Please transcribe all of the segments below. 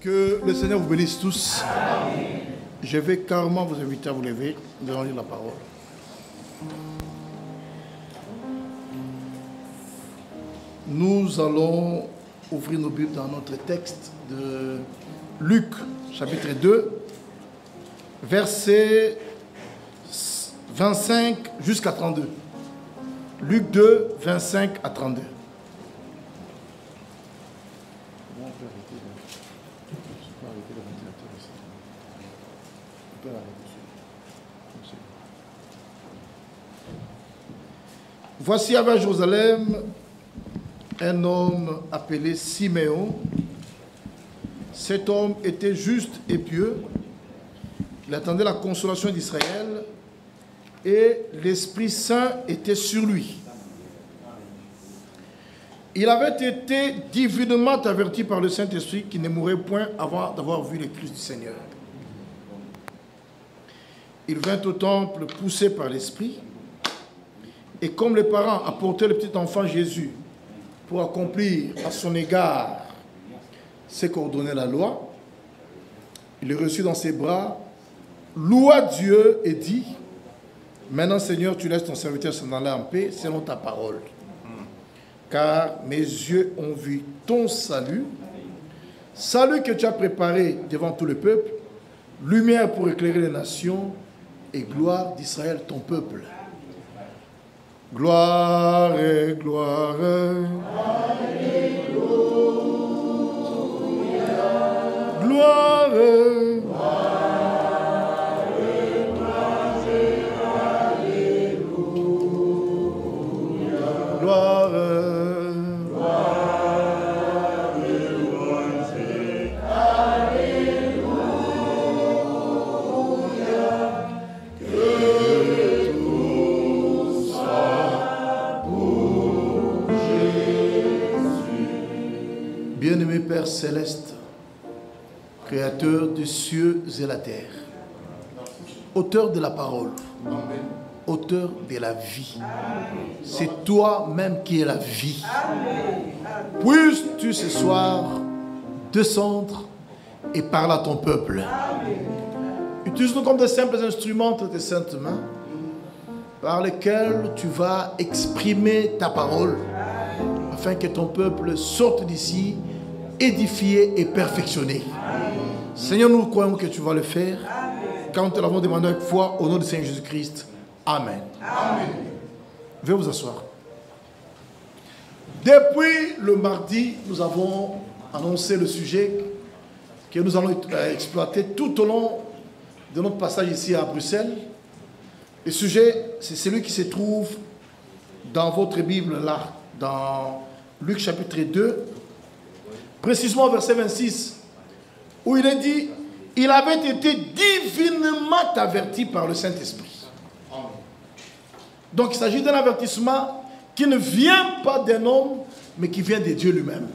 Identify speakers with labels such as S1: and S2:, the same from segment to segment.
S1: Que le Seigneur vous bénisse tous. Amen. Je vais carrément vous inviter à vous lever. Nous allons lire la parole. Nous allons ouvrir nos Bibles dans notre texte de Luc, chapitre 2, versets 25 jusqu'à 32. Luc 2, 25 à 32. Voici à Jérusalem un homme appelé Siméon. Cet homme était juste et pieux. Il attendait la consolation d'Israël et l'Esprit Saint était sur lui. Il avait été divinement averti par le Saint-Esprit qu'il ne mourrait point avant d'avoir vu le Christ du Seigneur. Il vint au temple poussé par l'Esprit. Et comme les parents apportaient le petit enfant Jésus pour accomplir à son égard ce qu'ordonnait la loi, il le reçut dans ses bras, loua Dieu et dit: maintenant Seigneur, tu laisses ton serviteur s'en aller en paix selon ta parole. Car mes yeux ont vu ton salut, salut que tu as préparé devant tout le peuple, lumière pour éclairer les nations et gloire d'Israël ton peuple. Gloire et gloire. Alléluia. Gloire. Gloire. Bien-aimé Père Céleste, Créateur des cieux et la terre, auteur de la parole, auteur de la vie, c'est toi-même qui es la vie. Puisses-tu ce soir descendre et parler à ton peuple. Utilise-nous comme de simples instruments de tes saintes mains par lesquels tu vas exprimer ta parole afin que ton peuple sorte d'ici édifié et perfectionné. Seigneur, nous croyons que tu vas le faire. Car nous te l'avons demandé avec foi au nom du Seigneur Jésus-Christ. Amen. Amen. Veuillez vous asseoir. Depuis le mardi, nous avons annoncé le sujet que nous allons exploiter tout au long de notre passage ici à Bruxelles. Le sujet, c'est celui qui se trouve dans votre Bible là, dans Luc chapitre 2, précisément verset 26, où il est dit: il avait été divinement averti par le Saint-Esprit. Donc il s'agit d'un avertissement qui ne vient pas d'un homme, mais qui vient de Dieu lui-même.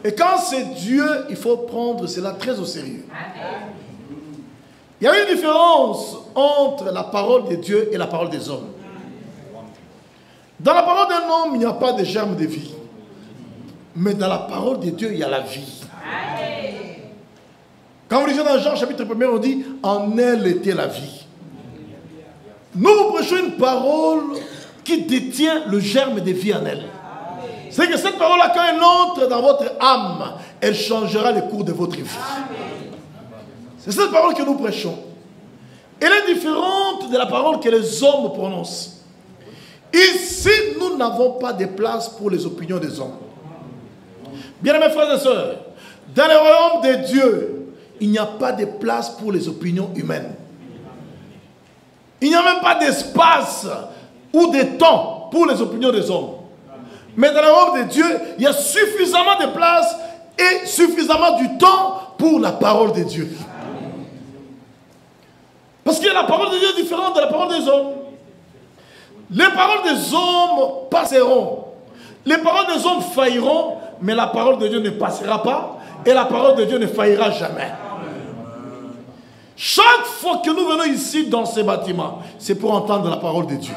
S1: Et quand c'est Dieu, il faut prendre cela très au sérieux. Il y a une différence entre la parole de Dieu et la parole des hommes. Dans la parole d'un homme, il n'y a pas de germe de vie. Mais dans la parole de Dieu, il y a la vie. Quand vous lisez dans Jean chapitre 1, on dit: en elle était la vie. Nous vous prêchons une parole qui détient le germe de vie en elle. C'est que cette parole-là, quand elle entre dans votre âme, elle changera le cours de votre vie. C'est cette parole que nous prêchons. Elle est différente de la parole que les hommes prononcent. Ici, nous n'avons pas de place pour les opinions des hommes. Bien-aimés frères et sœurs, dans le royaume de Dieu, il n'y a pas de place pour les opinions humaines. Il n'y a même pas d'espace ou de temps pour les opinions des hommes. Mais dans le royaume de Dieu, il y a suffisamment de place et suffisamment du temps pour la parole de Dieu. Parce que la parole de Dieu est différente de la parole des hommes. Les paroles des hommes passeront. Les paroles des hommes failliront, mais la parole de Dieu ne passera pas et la parole de Dieu ne faillira jamais. Chaque fois que nous venons ici dans ces bâtiments, c'est pour entendre la parole de Dieu.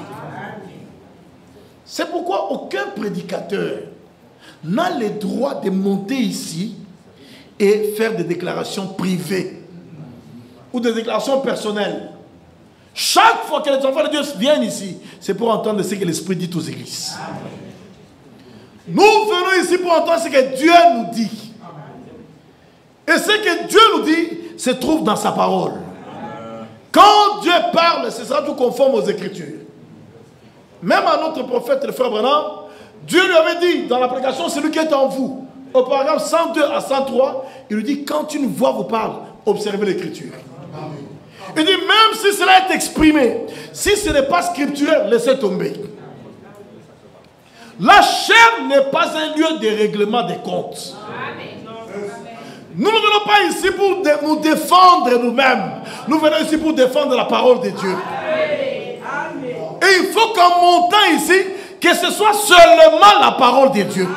S1: C'est pourquoi aucun prédicateur n'a le droit de monter ici et faire des déclarations privées ou des déclarations personnelles. Chaque fois que les enfants de Dieu viennent ici, c'est pour entendre ce que l'Esprit dit aux églises. Nous venons ici pour entendre ce que Dieu nous dit. Et ce que Dieu nous dit se trouve dans sa parole. Quand Dieu parle, ce sera tout conforme aux Écritures. Même à notre prophète, le frère Branham, Dieu lui avait dit dans la prédication, celui qui est en vous, au paragraphe 102 à 103, il lui dit, quand une voix vous parle, observez l'Écriture. Il dit, même si cela est exprimé, si ce n'est pas scripturaire, laissez tomber. La chair n'est pas un lieu de règlement des comptes. Nous ne venons pas ici pour nous défendre nous-mêmes. Nous venons ici pour défendre la parole de Dieu. Et il faut qu'en montant ici, que ce soit seulement la parole de Dieu.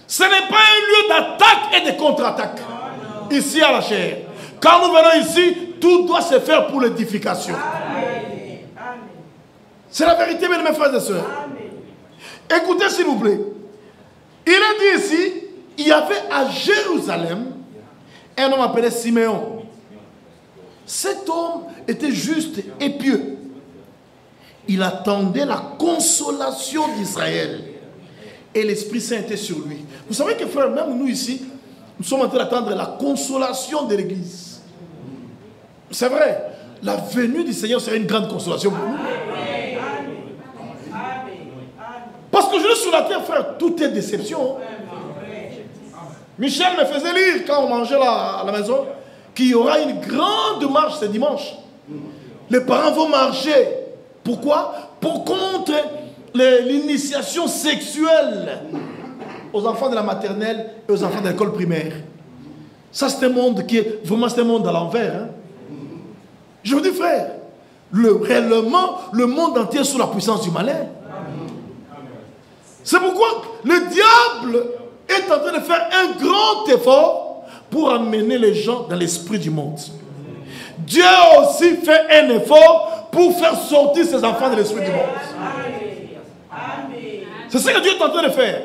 S1: Ce n'est pas un lieu d'attaque et de contre-attaque. Ici à la chair. Quand nous venons ici, tout doit se faire pour l'édification. C'est la vérité, mes frères et sœurs. Écoutez s'il vous plaît. Il est dit ici, il y avait à Jérusalem un homme appelé Siméon. Cet homme était juste et pieux. Il attendait la consolation d'Israël. Et l'Esprit Saint était sur lui. Vous savez que frère, même nous ici, nous sommes en train d'attendre la consolation de l'Église. C'est vrai, la venue du Seigneur serait une grande consolation pour nous. Parce que je suis sur la terre, frère, tout est déception. Michel me faisait lire quand on mangeait à la maison qu'il y aura une grande marche ce dimanche. Les parents vont marcher. Pourquoi? Pour contre l'initiation sexuelle aux enfants de la maternelle et aux enfants de l'école primaire. Ça, c'est un monde qui est vraiment un monde à l'envers. Hein? Je vous dis, frère, réellement, le monde entier est sous la puissance du malin. C'est pourquoi le diable est en train de faire un grand effort pour amener les gens dans l'esprit du monde. Dieu a aussi fait un effort pour faire sortir ses enfants de l'esprit du monde. C'est ce que Dieu est en train de faire.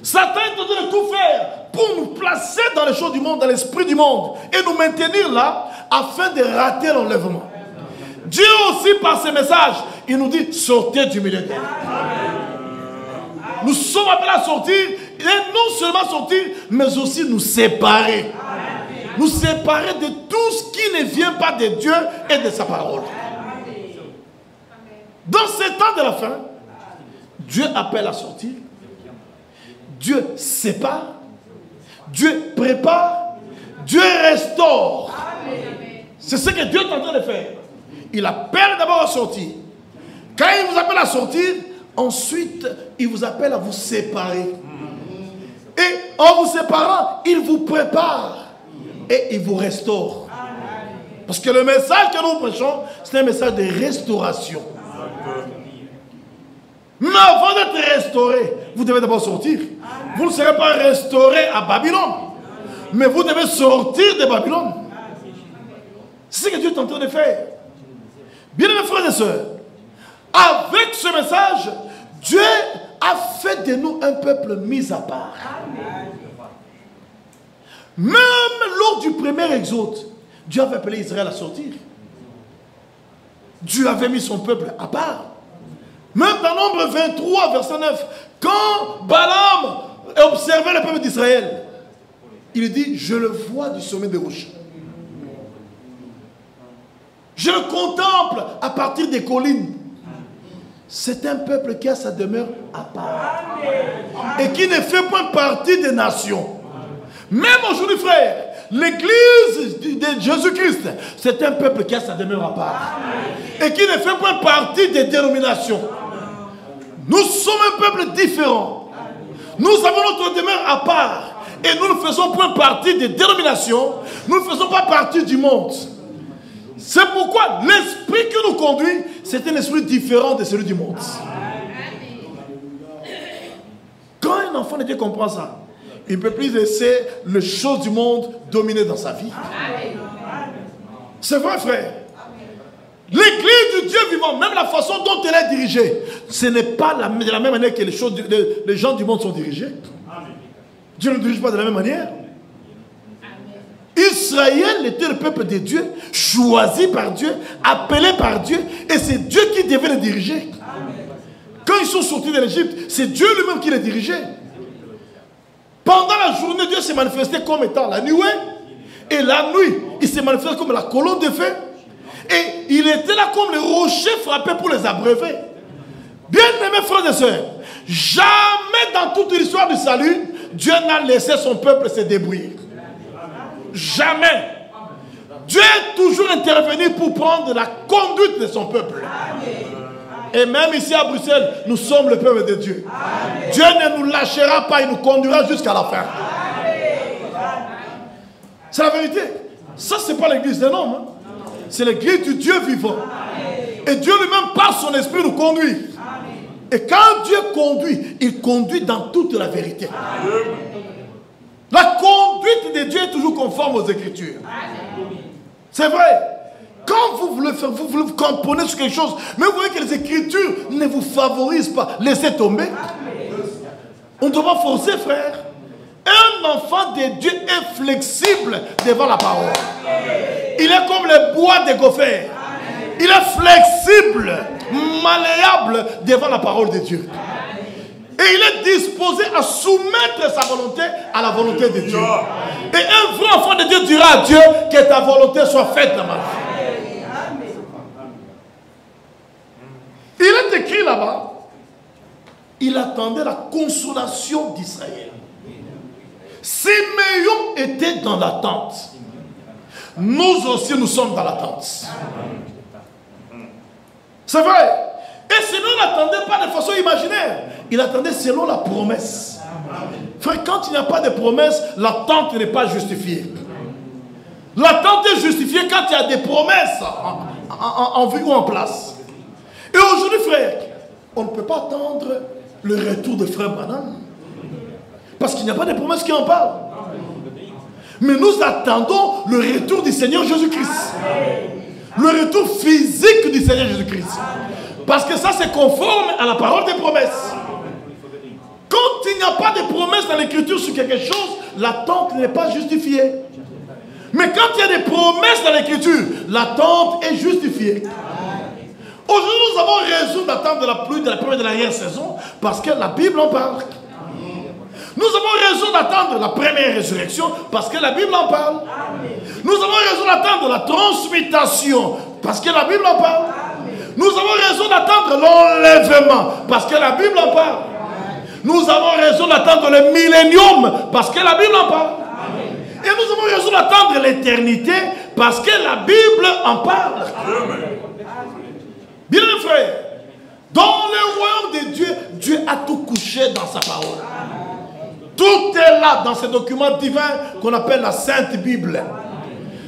S1: Satan est en train de tout faire pour nous placer dans les choses du monde, dans l'esprit du monde, et nous maintenir là afin de rater l'enlèvement. Dieu aussi, par ses messages, il nous dit, sortez du milieu d'elle. Nous sommes appelés à sortir, et non seulement sortir, mais aussi nous séparer. Nous séparer de tout ce qui ne vient pas de Dieu et de sa parole. Dans ces temps de la fin, Dieu appelle à sortir. Dieu sépare. Dieu prépare. Dieu restaure. C'est ce que Dieu est en train de faire. Il appelle d'abord à sortir. Quand il vous appelle à sortir, ensuite, il vous appelle à vous séparer. Et en vous séparant, il vous prépare. Et il vous restaure. Parce que le message que nous prêchons, c'est un message de restauration. Mais avant d'être restauré, vous devez d'abord sortir. Vous ne serez pas restauré à Babylone. Mais vous devez sortir de Babylone. C'est ce que Dieu est en train de faire. Bien-aimés frères et sœurs, avec ce message, Dieu a fait de nous un peuple mis à part. Même lors du premier exode, Dieu avait appelé Israël à sortir. Dieu avait mis son peuple à part. Même dans Nombre 23, verset 9, quand Balaam observait le peuple d'Israël, il dit, je le vois du sommet des rochers. Je le contemple à partir des collines. C'est un peuple qui a sa demeure à part. Et qui ne fait pas partie des nations. Même aujourd'hui, frère, l'église de Jésus-Christ, c'est un peuple qui a sa demeure à part. Et qui ne fait pas partie des dénominations. Nous sommes un peuple différent. Nous avons notre demeure à part. Et nous ne faisons pas partie des dénominations. Nous ne faisons pas partie du monde. C'est pourquoi l'esprit qui nous conduit, c'est un esprit différent de celui du monde. Quand un enfant de Dieu comprend ça, il ne peut plus laisser les choses du monde dominer dans sa vie. C'est vrai, frère. L'église du Dieu vivant, même la façon dont elle est dirigée, ce n'est pas de la même manière que les gens du monde sont dirigés. Dieu ne dirige pas de la même manière. Israël était le peuple de Dieu, choisi par Dieu, appelé par Dieu, et c'est Dieu qui devait les diriger. Quand ils sont sortis de l'Égypte, c'est Dieu lui-même qui les dirigeait. Pendant la journée, Dieu s'est manifesté comme étant la nuée, et la nuit, il s'est manifesté comme la colonne de feu, et il était là comme les rochers frappés pour les abreuver. Bien-aimés frères et sœurs, jamais dans toute l'histoire du salut, Dieu n'a laissé son peuple se débrouiller. Jamais. Dieu est toujours intervenu pour prendre la conduite de son peuple. Et même ici à Bruxelles, nous sommes le peuple de Dieu. Dieu ne nous lâchera pas, il nous conduira jusqu'à la fin. C'est la vérité. Ça, ce n'est pas l'église d'un homme. Hein. C'est l'église du Dieu vivant. Et Dieu lui-même, par son esprit, nous conduit. Et quand Dieu conduit, il conduit dans toute la vérité. La conduite de Dieu est toujours conforme aux Écritures. C'est vrai. Quand vous voulez faire, vous voulez vous camponner sur quelque chose, mais vous voyez que les Écritures ne vous favorisent pas. Laissez tomber. On ne doit pas forcer, frère. Un enfant de Dieu est flexible devant la parole. Il est comme le bois de gopher. Il est flexible, malléable devant la parole de Dieu. Et il est disposé à soumettre sa volonté à la volonté de Dieu. Et un vrai enfant de Dieu dira à Dieu que ta volonté soit faite dans ma vie. Il est écrit là-bas, il attendait la consolation d'Israël. Siméon était dans l'attente. Nous aussi, nous sommes dans l'attente. C'est vrai. Et sinon, il n'attendait pas de façon imaginaire. Il attendait selon la promesse. Frère, quand il n'y a pas de promesse, l'attente n'est pas justifiée. L'attente est justifiée quand il y a des promesses en vue ou en place. Et aujourd'hui, frère, on ne peut pas attendre le retour de frère Branham. Parce qu'il n'y a pas de promesses qui en parlent. Mais nous attendons le retour du Seigneur Jésus-Christ. Le retour physique du Seigneur Jésus-Christ. Parce que ça, c'est conforme à la parole des promesses. Quand il n'y a pas de promesses dans l'Écriture sur quelque chose, l'attente n'est pas justifiée. Mais quand il y a des promesses dans l'Écriture, l'attente est justifiée. Aujourd'hui, nous avons raison d'attendre la pluie de la première et de l'arrière-saison parce que la Bible en parle. Nous avons raison d'attendre la première résurrection parce que la Bible en parle. Nous avons raison d'attendre la transmutation parce que la Bible en parle. Nous avons raison d'attendre l'enlèvement parce que la Bible en parle. Nous avons raison d'attendre le millénium parce que la Bible en parle. Et nous avons raison d'attendre l'éternité parce que la Bible en parle. Bien frère, dans le royaume de Dieu, Dieu a tout couché dans sa parole. Tout est là dans ce document divin qu'on appelle la Sainte Bible.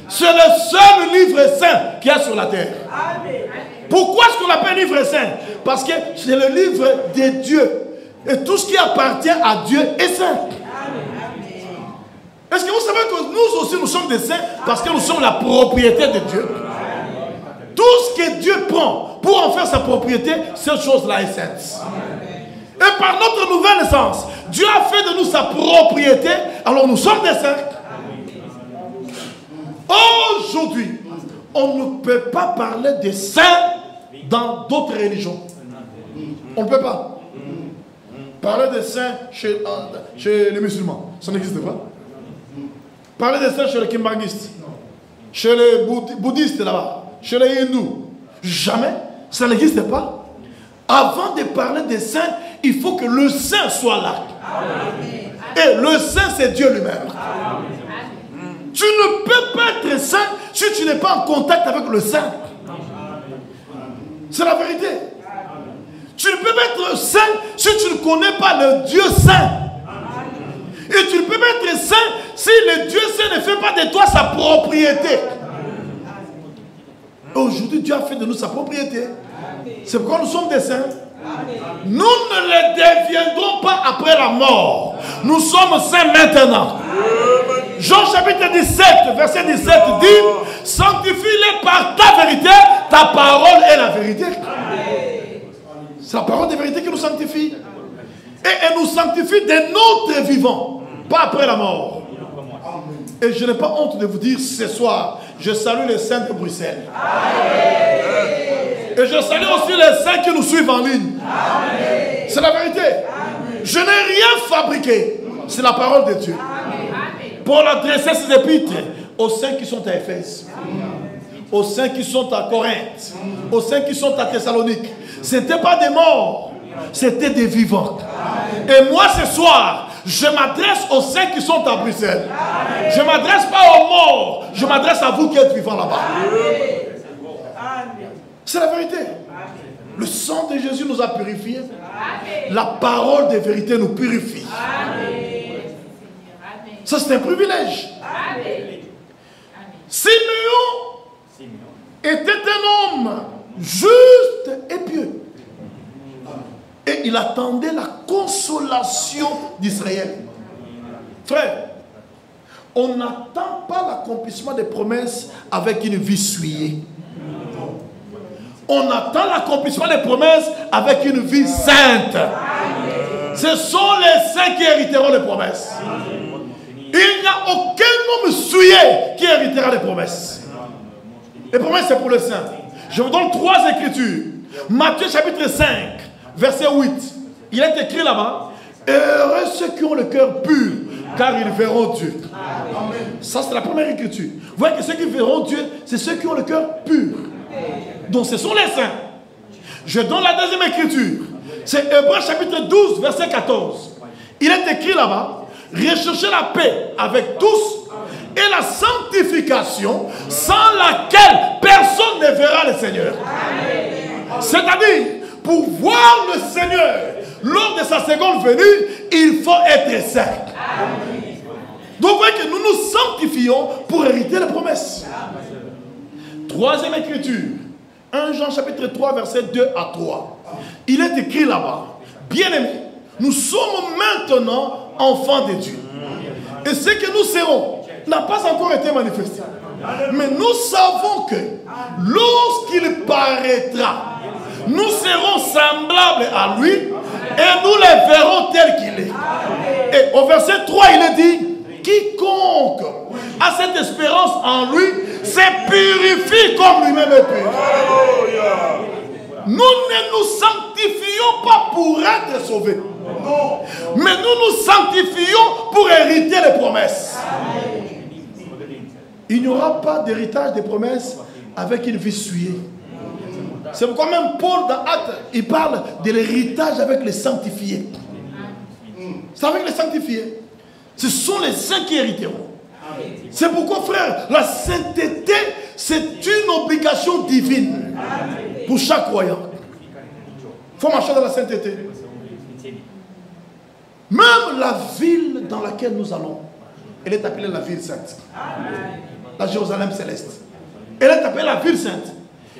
S1: C'est le seul livre saint qu'il y a sur la terre. Pourquoi est-ce qu'on l'appelle livre saint? Parce que c'est le livre de Dieu. Et tout ce qui appartient à Dieu est saint. Est-ce que vous savez que nous aussi nous sommes des saints parce que nous sommes la propriété de Dieu? Tout ce que Dieu prend pour en faire sa propriété, cette chose-là est sainte. Et par notre nouvelle naissance, Dieu a fait de nous sa propriété, alors nous sommes des saints. Aujourd'hui, on ne peut pas parler des saints dans d'autres religions. On ne peut pas. Parler des saints chez les musulmans, ça n'existe pas. Parler des saints chez les kimbanguistes, chez les bouddhistes là-bas, chez les hindous, jamais, ça n'existe pas. Avant de parler des saints, il faut que le saint soit là. Et le saint, c'est Dieu lui-même. Tu ne peux pas être saint si tu n'es pas en contact avec le saint. C'est la vérité. Tu ne peux pas être saint si tu ne connais pas le Dieu saint. Et tu ne peux pas être saint si le Dieu saint ne fait pas de toi sa propriété. Aujourd'hui, Dieu a fait de nous sa propriété. C'est pourquoi nous sommes des saints. Nous ne les deviendrons pas après la mort. Nous sommes saints maintenant. Jean chapitre 17, verset 17 dit: sanctifie-les par ta vérité, ta parole est la vérité. C'est la parole de vérité qui nous sanctifie. Et elle nous sanctifie de notre vivant. pas après la mort. Et je n'ai pas honte de vous dire ce soir, je salue les saints de Bruxelles. Et je salue aussi les saints qui nous suivent en ligne. C'est la vérité. Je n'ai rien fabriqué. C'est la parole de Dieu. Paul a dressé ses épîtres aux saints qui sont à Éphèse, aux saints qui sont à Corinthe, aux saints qui sont à Thessalonique. Ce n'étaient pas des morts, c'était des vivants. Et moi ce soir, je m'adresse aux saints qui sont à Bruxelles. Je ne m'adresse pas aux morts, je m'adresse à vous qui êtes vivants là-bas. C'est la vérité. Le sang de Jésus nous a purifiés. La parole de vérité nous purifie. Ça, c'est un privilège. Simeon était un homme juste et pieux. Et il attendait la consolation d'Israël. Frère, on n'attend pas l'accomplissement des promesses avec une vie souillée. On attend l'accomplissement des promesses avec une vie sainte. Ce sont les saints qui hériteront les promesses. Il n'y a aucun homme souillé qui héritera les promesses. Les promesses, c'est pour les saints. Je vous donne 3 écritures. Matthieu chapitre 5, verset 8. Il est écrit là-bas: heureux ceux qui ont le cœur pur, car ils verront Dieu. Ça, c'est la première écriture. Vous voyez que ceux qui verront Dieu, c'est ceux qui ont le cœur pur. Donc, ce sont les saints. Je donne la deuxième écriture. C'est Hébreux chapitre 12, verset 14. Il est écrit là-bas: recherchez la paix avec tous et la sanctification sans laquelle personne ne verra le Seigneur. C'est-à-dire, pour voir le Seigneur lors de sa seconde venue, il faut être saint. Donc vous voyez que nous nous sanctifions pour hériter les promesses. Troisième écriture, 1 Jean chapitre 3, verset 2 à 3. Il est écrit là-bas: bien-aimés, nous sommes maintenant enfants de Dieu. Et ce que nous serons n'a pas encore été manifesté. Mais nous savons que lorsqu'il paraîtra, nous serons semblables à lui et nous les verrons tel qu'il est. Et au verset 3, il est dit: quiconque a cette espérance en lui se purifie comme lui-même est pur. Nous ne nous sanctifions pas pour être sauvés, mais nous nous sanctifions pour hériter les promesses. Il n'y aura pas d'héritage des promesses avec une vie souillée. C'est pourquoi même Paul dans Actes, il parle de l'héritage avec les sanctifiés. C'est avec les sanctifiés. Ce sont les saints qui hériteront. C'est pourquoi, frère, la sainteté, c'est une obligation divine pour chaque croyant. Il faut marcher dans la sainteté. Même la ville dans laquelle nous allons, elle est appelée la ville sainte. La Jérusalem céleste. Elle est appelée la ville sainte.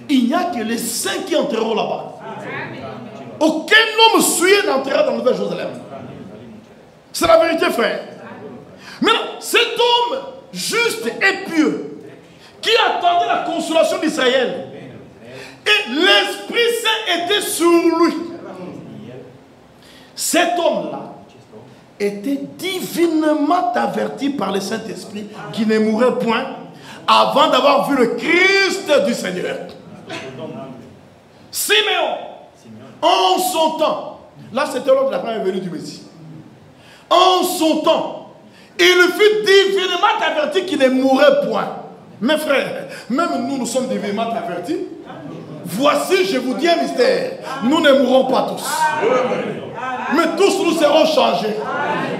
S1: Il n'y a que les saints qui entreront là-bas. Aucun homme souillé n'entrera dans la Nouvelle Jérusalem. C'est la vérité, frère. Maintenant, cet homme juste et pieux, qui attendait la consolation d'Israël, et l'Esprit Saint était sur lui. Cet homme-là était divinement averti par le Saint-Esprit qu'il ne mourrait point avant d'avoir vu le Christ du Seigneur. Simeon, en son temps, là c'était lors de la première venue du Messie, en son temps, il fut divinement averti qu'il ne mourrait point. Mes frères, même nous sommes divinement avertis. Voici, je vous dis un mystère, nous ne mourrons pas tous, mais tous nous serons changés.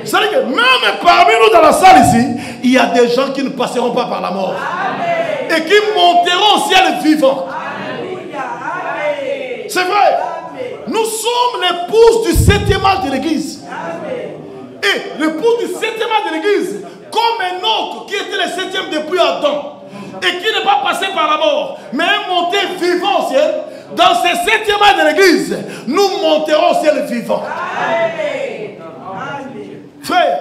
S1: C'est-à-dire que même parmi nous dans la salle ici, il y a des gens qui ne passeront pas par la mort et qui monteront au ciel vivant. C'est vrai. Nous sommes l'épouse du 7e âge de l'église. Et l'épouse du 7e âge de l'église, comme Enoch qui était le 7e depuis Adam et qui n'est pas passé par la mort, mais est monté vivant au ciel, dans ce 7e âge de l'église, nous monterons au ciel vivant. Frère,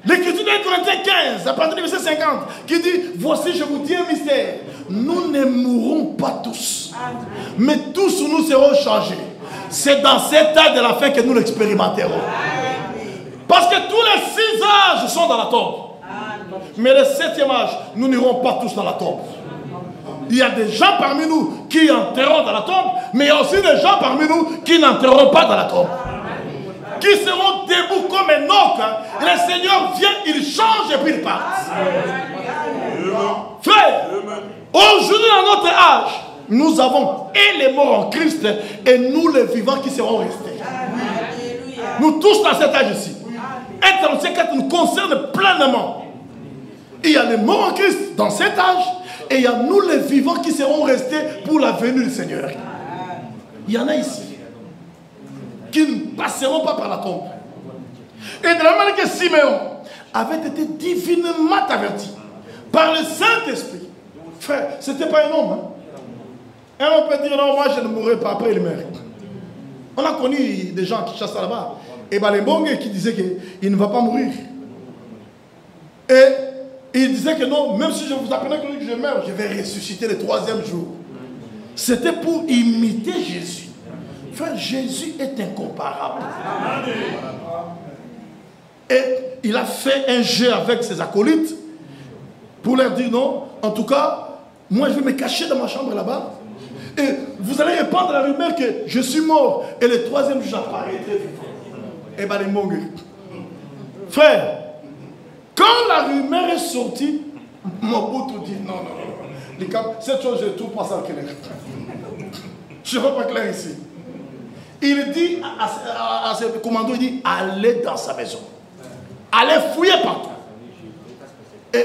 S1: l'écriture de Corinthiens 15, à partir du verset 50, qui dit: voici, je vous dis un mystère, nous ne mourrons pas tous, mais tous nous serons changés. C'est dans cet âge de la fin que nous l'expérimenterons. Parce que tous les 6 âges sont dans la tombe. Mais le 7e âge, nous n'irons pas tous dans la tombe. Il y a des gens parmi nous qui entreront dans la tombe, mais il y a aussi des gens parmi nous qui n'entreront pas dans la tombe. Qui seront debout comme un oc. Le Seigneur vient, il change et puis il part. Frère, aujourd'hui dans notre âge, nous avons et les morts en Christ et nous les vivants qui seront restés. Nous tous dans cet âge ici. Être dans cet âge nous concerne pleinement. Il y a les morts en Christ dans cet âge et il y a nous les vivants qui seront restés pour la venue du Seigneur. Il y en a ici qui ne passeront pas par la tombe. Et de la manière que Simeon avait été divinement averti par le Saint-Esprit. Frère, ce n'était pas un homme. Un homme peut dire non, moi je ne mourrai pas, après il meurt. On a connu des gens qui chassent là-bas. Et Balembongue qui disait qu'il ne va pas mourir. Et il disait que non, même si je vous apprenais que je meurs, je vais ressusciter le 3e jour. C'était pour imiter Jésus. Frère, Jésus est incomparable. Et il a fait un jeu avec ses acolytes pour leur dire non, en tout cas, moi je vais me cacher dans ma chambre là-bas. Et vous allez répandre la rumeur que je suis mort et le 3e jour j'apparaîtrai vivant. Et bien les mongues. Frère, quand la rumeur est sortie, Mobutu dit non, non, non. Cette chose, je ne trouve pas ça clair. Je ne vois pas clair ici. Il dit à ses commandos, il dit, allez dans sa maison. Allez fouiller partout. Et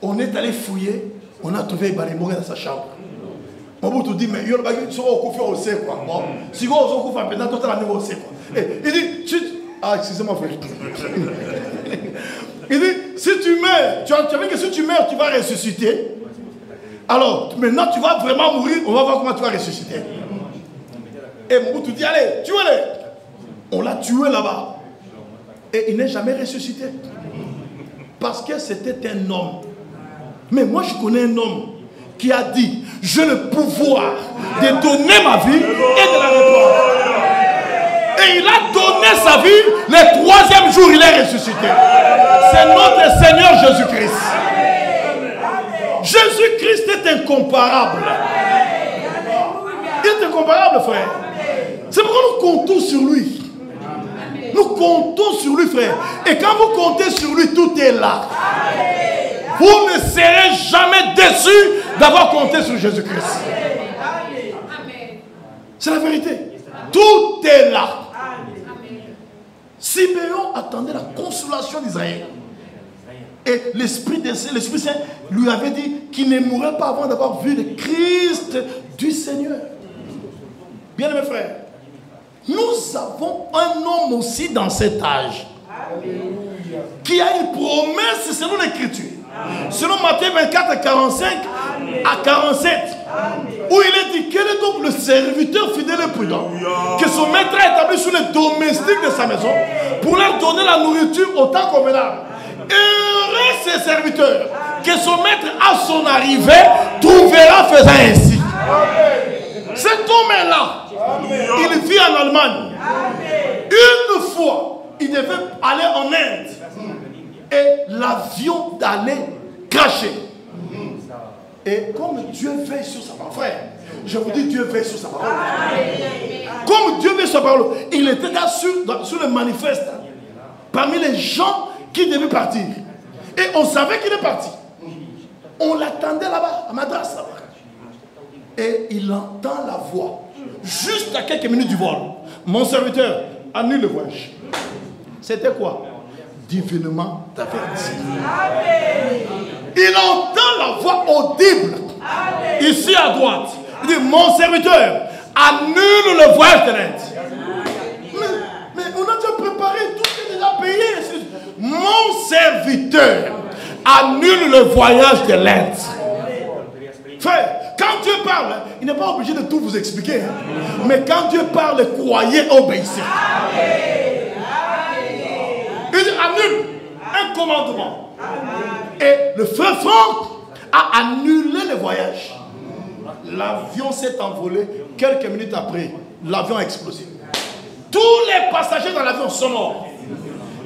S1: on est allé fouiller, on a trouvé Ibalimore dans sa chambre. Mobutu dit, mais il y a au coup au sait quoi. Bon, si vous avez au coup fait tout à l'année au sait quoi. Et il dit, ah, excusez-moi frère. Il dit, si tu meurs, tu as vu que si tu meurs, tu vas ressusciter. Alors, maintenant tu vas vraiment mourir, on va voir comment tu vas ressusciter. Et Mobutu dit, allez, tuez-les. On l'a tué là-bas. Et il n'est jamais ressuscité. Parce que c'était un homme. Mais moi, je connais un homme qui a dit, j'ai le pouvoir de donner ma vie et de la reprendre. Et il a donné sa vie, le 3e jour, il est ressuscité. C'est notre Seigneur Jésus-Christ. Jésus-Christ est incomparable. Il est incomparable, frère. C'est pourquoi nous comptons sur lui. Nous comptons sur lui, frère. Et quand vous comptez sur lui, tout est là. Vous ne serez jamais déçus d'avoir compté sur Jésus-Christ. C'est la vérité. Tout est là. Simeon attendait la consolation d'Israël. Et l'Esprit Saint lui avait dit qu'il ne mourrait pas avant d'avoir vu le Christ du Seigneur. Bien mes frères, nous avons un homme aussi dans cet âge qui a une promesse selon l'Écriture. Selon Matthieu 24, 45 à 47, où il est dit, quel est donc le serviteur fidèle et prudent que son maître a établi sur les domestiques de sa maison pour leur donner la nourriture au temps convenable. Heureux ces serviteurs que son maître à son arrivée trouvera faisant ainsi. Cet homme est là. Il vit en Allemagne. Une fois, il devait aller en Inde. Et l'avion allait cracher. Et comme Dieu veille sur sa parole, frère, je vous dis, Dieu veille sur sa parole. Comme Dieu veille sur sa parole, il était là sur le manifeste, parmi les gens qui devaient partir. Et on savait qu'il est parti. On l'attendait là-bas, à Madras, là-bas. Et il entend la voix, juste à quelques minutes du vol. Mon serviteur, annule le voyage. C'était quoi? Divinement averti. Il entend la voix audible. Ici à droite. Il dit, mon serviteur, annule le voyage de l'Inde. Mais on a déjà préparé, tout est déjà payé. Mon serviteur, annule le voyage de l'Inde. Frère, quand Dieu parle, il n'est pas obligé de tout vous expliquer. Mais quand Dieu parle, croyez, obéissez. Il dit, annule un commandement. Et le frère Franck a annulé le voyage. L'avion s'est envolé. Quelques minutes après, l'avion a explosé. Tous les passagers dans l'avion sont morts.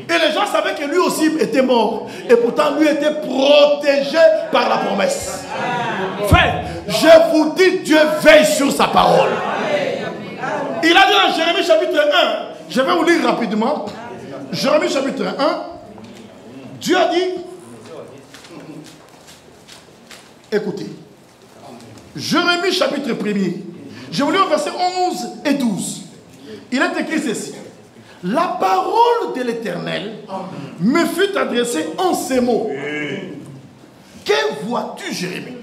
S1: Et les gens savaient que lui aussi était mort. Et pourtant, lui était protégé par la promesse. Frère, je vous dis, Dieu veille sur sa parole. Il a dit dans Jérémie chapitre 1, je vais vous lire rapidement. Jérémie chapitre 1, Dieu a dit, écoutez, Jérémie chapitre 1er, je vous lis au verset 11 et 12. Il est écrit ceci. La parole de l'Éternel me fut adressée en ces mots. Que vois-tu, Jérémie?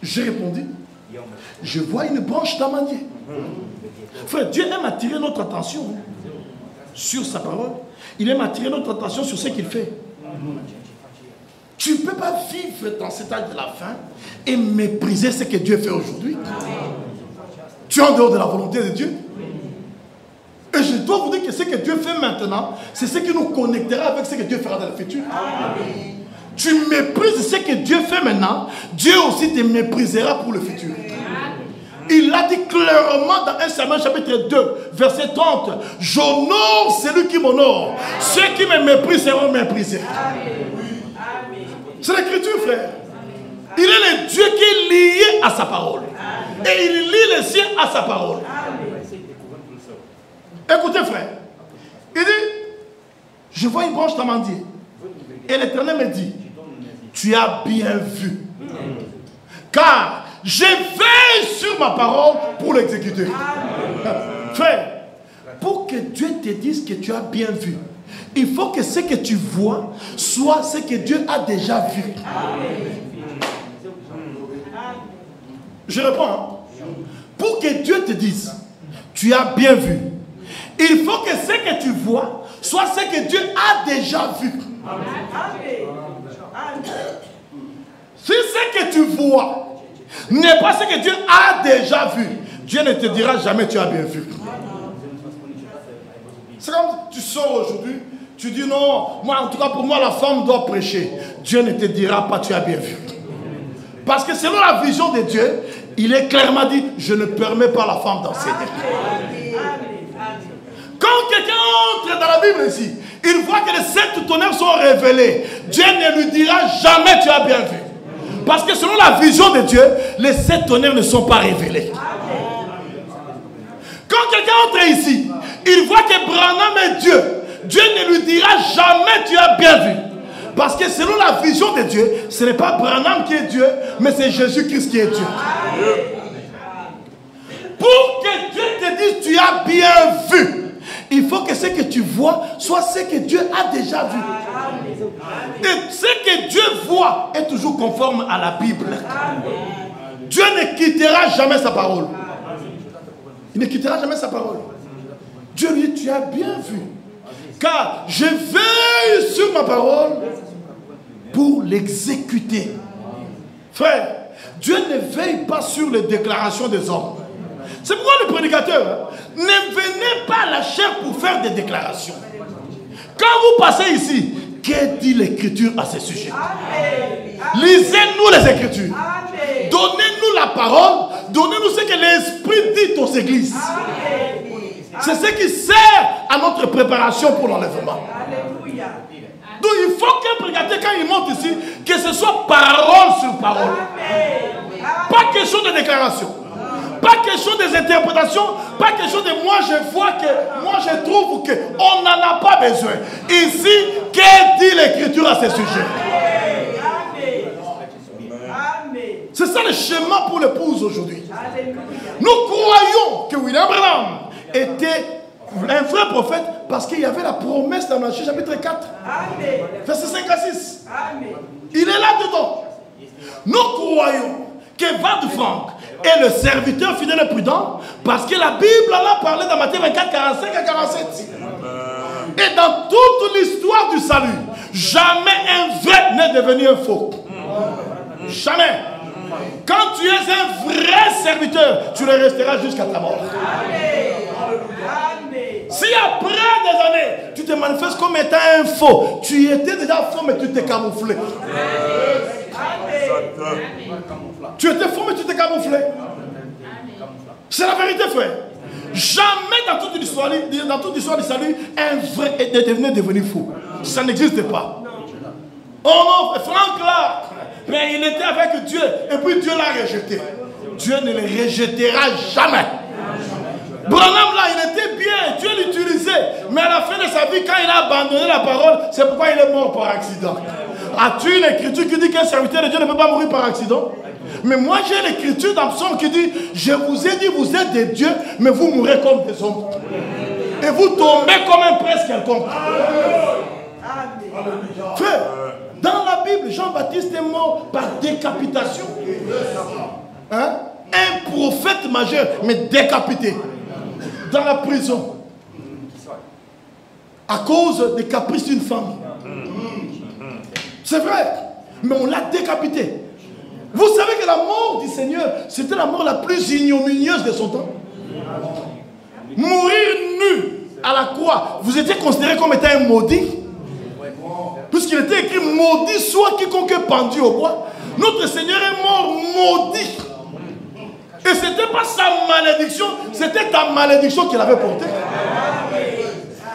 S1: J'ai répondu, je vois une branche d'amandier. Frère, Dieu aime attirer notre attention sur sa parole. Il aime attirer notre attention sur ce qu'il fait. Tu ne peux pas vivre dans cet âge de la fin et mépriser ce que Dieu fait aujourd'hui. Tu es en dehors de la volonté de Dieu. Et je dois vous dire que ce que Dieu fait maintenant, c'est ce qui nous connectera avec ce que Dieu fera dans le futur. Tu méprises ce que Dieu fait maintenant, Dieu aussi te méprisera pour le futur. Il l'a dit clairement dans 1 Samuel chapitre 2, verset 30. J'honore celui qui m'honore. Ceux qui me méprisent seront méprisés. C'est l'écriture, frère. Il est le Dieu qui est lié à sa parole. Et il lie les siens à sa parole. Écoutez, frère. Il dit, je vois une branche d'amandier. Et l'Éternel me dit, tu as bien vu. Car je veille sur ma parole pour l'exécuter. Frère, pour que Dieu te dise que tu as bien vu, il faut que ce que tu vois soit ce que Dieu a déjà vu. Je réponds. Pour que Dieu te dise, tu as bien vu, il faut que ce que tu vois soit ce que Dieu a déjà vu. Si ce que tu vois n'est pas ce que Dieu a déjà vu, Dieu ne te dira jamais tu as bien vu. C'est comme tu sors aujourd'hui, tu dis non, moi en tout cas pour moi la femme doit prêcher. Dieu ne te dira pas tu as bien vu. Parce que selon la vision de Dieu, il est clairement dit, je ne permets pas à la femme d'enseigner. Quand quelqu'un entre dans la Bible ici, il voit que les 7 tonnerres sont révélés. Dieu ne lui dira jamais tu as bien vu. Parce que selon la vision de Dieu, les 7 tonnerres ne sont pas révélés. Quand quelqu'un entre ici, il voit que Branham est Dieu. Dieu ne lui dira jamais tu as bien vu. Parce que selon la vision de Dieu, ce n'est pas Branham qui est Dieu, mais c'est Jésus-Christ qui est Dieu. Pour que Dieu te dise tu as bien vu, il faut que ce que tu vois soit ce que Dieu a déjà vu. Et ce que Dieu voit est toujours conforme à la Bible. Dieu ne quittera jamais sa parole. Il ne quittera jamais sa parole. Dieu lui dit tu as bien vu. Car je veille sur ma parole pour l'exécuter. Frère, Dieu ne veille pas sur les déclarations des hommes. C'est pourquoi le prédicateur, ne venez pas à la chair pour faire des déclarations. Quand vous passez ici, que dit l'Écriture à ce sujet? Lisez-nous les Écritures. Donnez-nous la parole. Donnez-nous ce que l'Esprit dit aux églises. C'est ce qui sert à notre préparation pour l'enlèvement. Donc il faut qu'un prédicateur, quand il monte ici, que ce soit parole sur parole. Pas question de déclaration. Pas question des interprétations. Pas question de moi je vois que, moi je trouve que. On n'en a pas besoin. Ici, que dit l'Écriture à ce sujet? C'est ça le schéma pour l'épouse aujourd'hui. Nous croyons que William Branham était un vrai prophète parce qu'il y avait la promesse dans Matthieu chapitre 4, verset 5 à 6. Il est là-dedans. Nous croyons que Van Frank est le serviteur fidèle et prudent parce que la Bible en a parlé dans Matthieu 24, 45 à 47. Et dans toute l'histoire du salut, jamais un vrai n'est devenu un faux. Jamais. Quand tu es un vrai serviteur, tu le resteras jusqu'à ta mort. Si après des années, tu te manifestes comme étant un faux, tu étais déjà faux mais tu t'es camouflé. Tu étais faux mais tu t'es camouflé. C'est la vérité, frère. Jamais dans toute l'histoire du salut, un vrai est devenu fou. Ça n'existe pas. Oh non, Franck là, mais il était avec Dieu et puis Dieu l'a rejeté. Dieu ne le rejettera jamais. Branham là, il était bien, Dieu l'utilisait. Mais à la fin de sa vie, quand il a abandonné la parole, c'est pourquoi il est mort par accident. As-tu une écriture qui dit qu'un serviteur de Dieu ne peut pas mourir par accident? Mais moi j'ai l'écriture dans le psaume qui dit, je vous ai dit, vous êtes des dieux, mais vous mourrez comme des hommes. Et vous tombez comme un prince quelconque. Frère, dans la Bible, Jean-Baptiste est mort par décapitation. Hein? Un prophète majeur, mais décapité. Dans la prison. À cause des caprices d'une femme. C'est vrai. Mais on l'a décapité. Vous savez que la mort du Seigneur, c'était la mort la plus ignominieuse de son temps. Mourir nu à la croix, vous étiez considéré comme étant un maudit. Puisqu'il était écrit, maudit soit quiconque est pendu au bois. Notre Seigneur est mort maudit. Et ce n'était pas sa malédiction, c'était ta malédiction qu'il avait portée.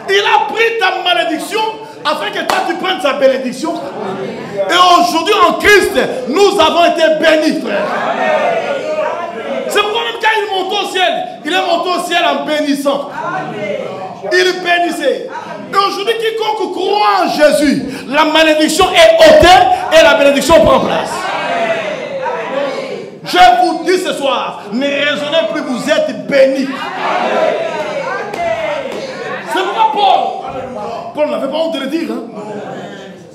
S1: Il a pris ta malédiction afin que toi tu prennes sa bénédiction. Et aujourd'hui en Christ, nous avons été bénis, frère. C'est pourquoi même quand il monte au ciel, il est monté au ciel en bénissant. Il bénissait. Et aujourd'hui, quiconque croit en Jésus, la malédiction est ôtée et la bénédiction prend place. Je vous dis ce soir, ne raisonnez plus, vous êtes bénis. C'est pourquoi Paul n'avait pas honte de le dire. Hein?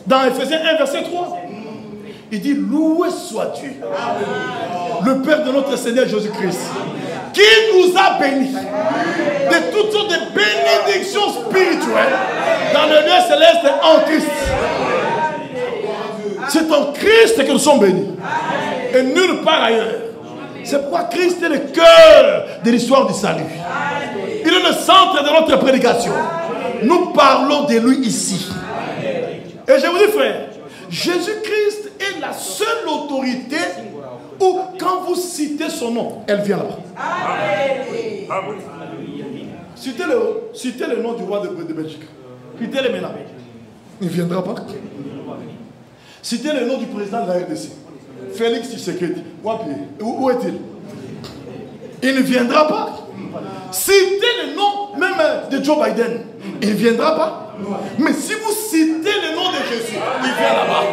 S1: Dans Ephésiens 1, verset 3, il dit, loué soit Dieu, le Père de notre Seigneur Jésus-Christ, qui nous a bénis de toutes sortes de bénédictions spirituelles dans le lieu céleste en Christ. C'est en Christ que nous sommes bénis. Et nulle part ailleurs. C'est pourquoi Christ est le cœur de l'histoire du salut. Il est le centre de notre prédication. Nous parlons de lui ici. Et je vous dis, frère, Jésus-Christ est la seule autorité où, quand vous citez son nom, elle vient là-bas. Citez le nom du roi de Belgique. Citez-le maintenant. Il ne viendra pas. Citez le nom du président de la RDC. Félix Tshisekedi. Où est-il? Il ne viendra pas. Citez le nom même de Joe Biden. Il ne viendra pas. Mais si vous citez le nom de Jésus, il vient là-bas.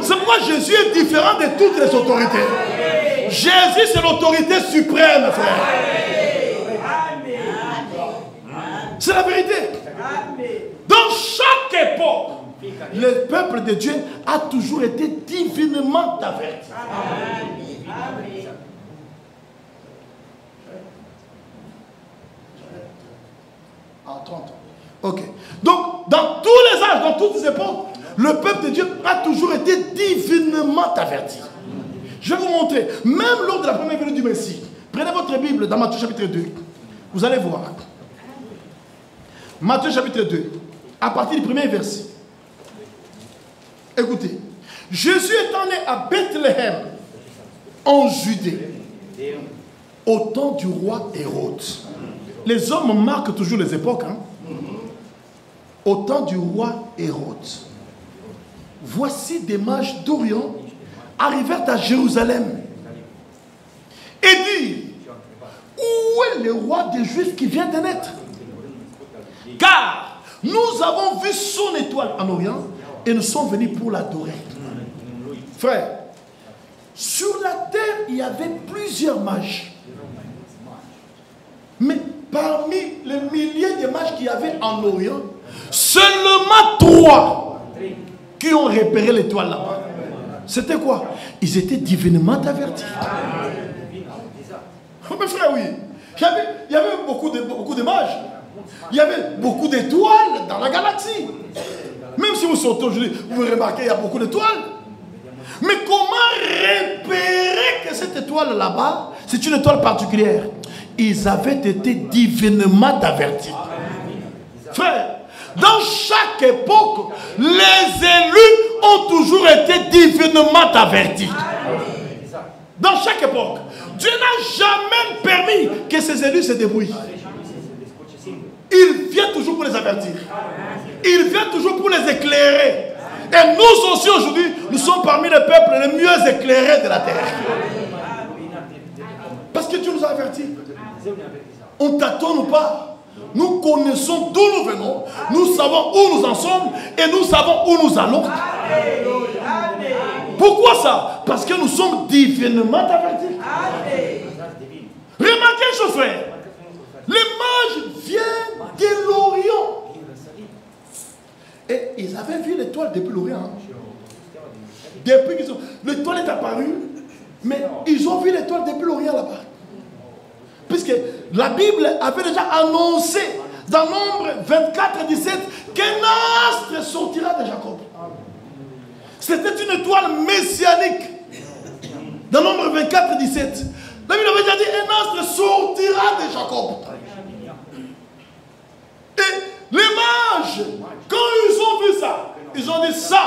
S1: C'est pourquoi Jésus est différent de toutes les autorités. Jésus, c'est l'autorité suprême, frère. C'est la vérité. Dans chaque époque, le peuple de Dieu a toujours été divinement averti. En 30 ans. Ok. Donc, dans tous les âges, dans toutes les époques, le peuple de Dieu a toujours été divinement averti. Je vais vous montrer. Même lors de la première venue du Messie, prenez votre Bible dans Matthieu chapitre 2. Vous allez voir. Matthieu chapitre 2, à partir du premier verset. Écoutez. Jésus étant né à Bethléem, en Judée, au temps du roi Hérode. Les hommes marquent toujours les époques. Hein? Au temps du roi Hérode. Voici des mages d'Orient arrivèrent à Jérusalem et dirent, où est le roi des Juifs qui vient de naître? Car nous avons vu son étoile en Orient et nous sommes venus pour l'adorer. Frère, sur la terre, il y avait plusieurs mages. Mais parmi les milliers de mages qu'il y avait en Orient, seulement 3 qui ont repéré l'étoile là-bas. C'était quoi? Ils étaient divinement avertis. Oh, mais frère, oui. Il y avait beaucoup de mages. Il y avait beaucoup d'étoiles dans la galaxie. Même si vous sortez aujourd'hui, vous remarquez qu'il y a beaucoup d'étoiles. Mais comment repérer que cette étoile là-bas, c'est une étoile particulière? Ils avaient été divinement avertis. Frère, dans chaque époque, les élus ont toujours été divinement avertis. Dans chaque époque, Dieu n'a jamais permis que ses élus se débrouillent. Il vient toujours pour les avertir. Il vient toujours pour les éclairer. Et nous aussi aujourd'hui, nous sommes parmi les peuples les mieux éclairés de la terre. Parce que Dieu nous a avertis. On ne tâtonne ou pas. Nous connaissons d'où nous venons. Nous savons où nous en sommes. Et nous savons où nous allons. Pourquoi ça? Parce que nous sommes divinement avertis. Remarquez, je frère. Les mages viennent de l'Orient. Et ils avaient vu l'étoile depuis l'Orient. Depuis qu'ils ont... L'étoile est apparue. Mais ils ont vu l'étoile depuis l'Orient là-bas. Puisque la Bible avait déjà annoncé dans Nombre 24, 17 qu'un astre sortira de Jacob. C'était une étoile messianique. Dans Nombre 24, 17. La Bible avait déjà dit un astre sortira de Jacob. Et les mages, quand ils ont vu ça, ils ont dit ça,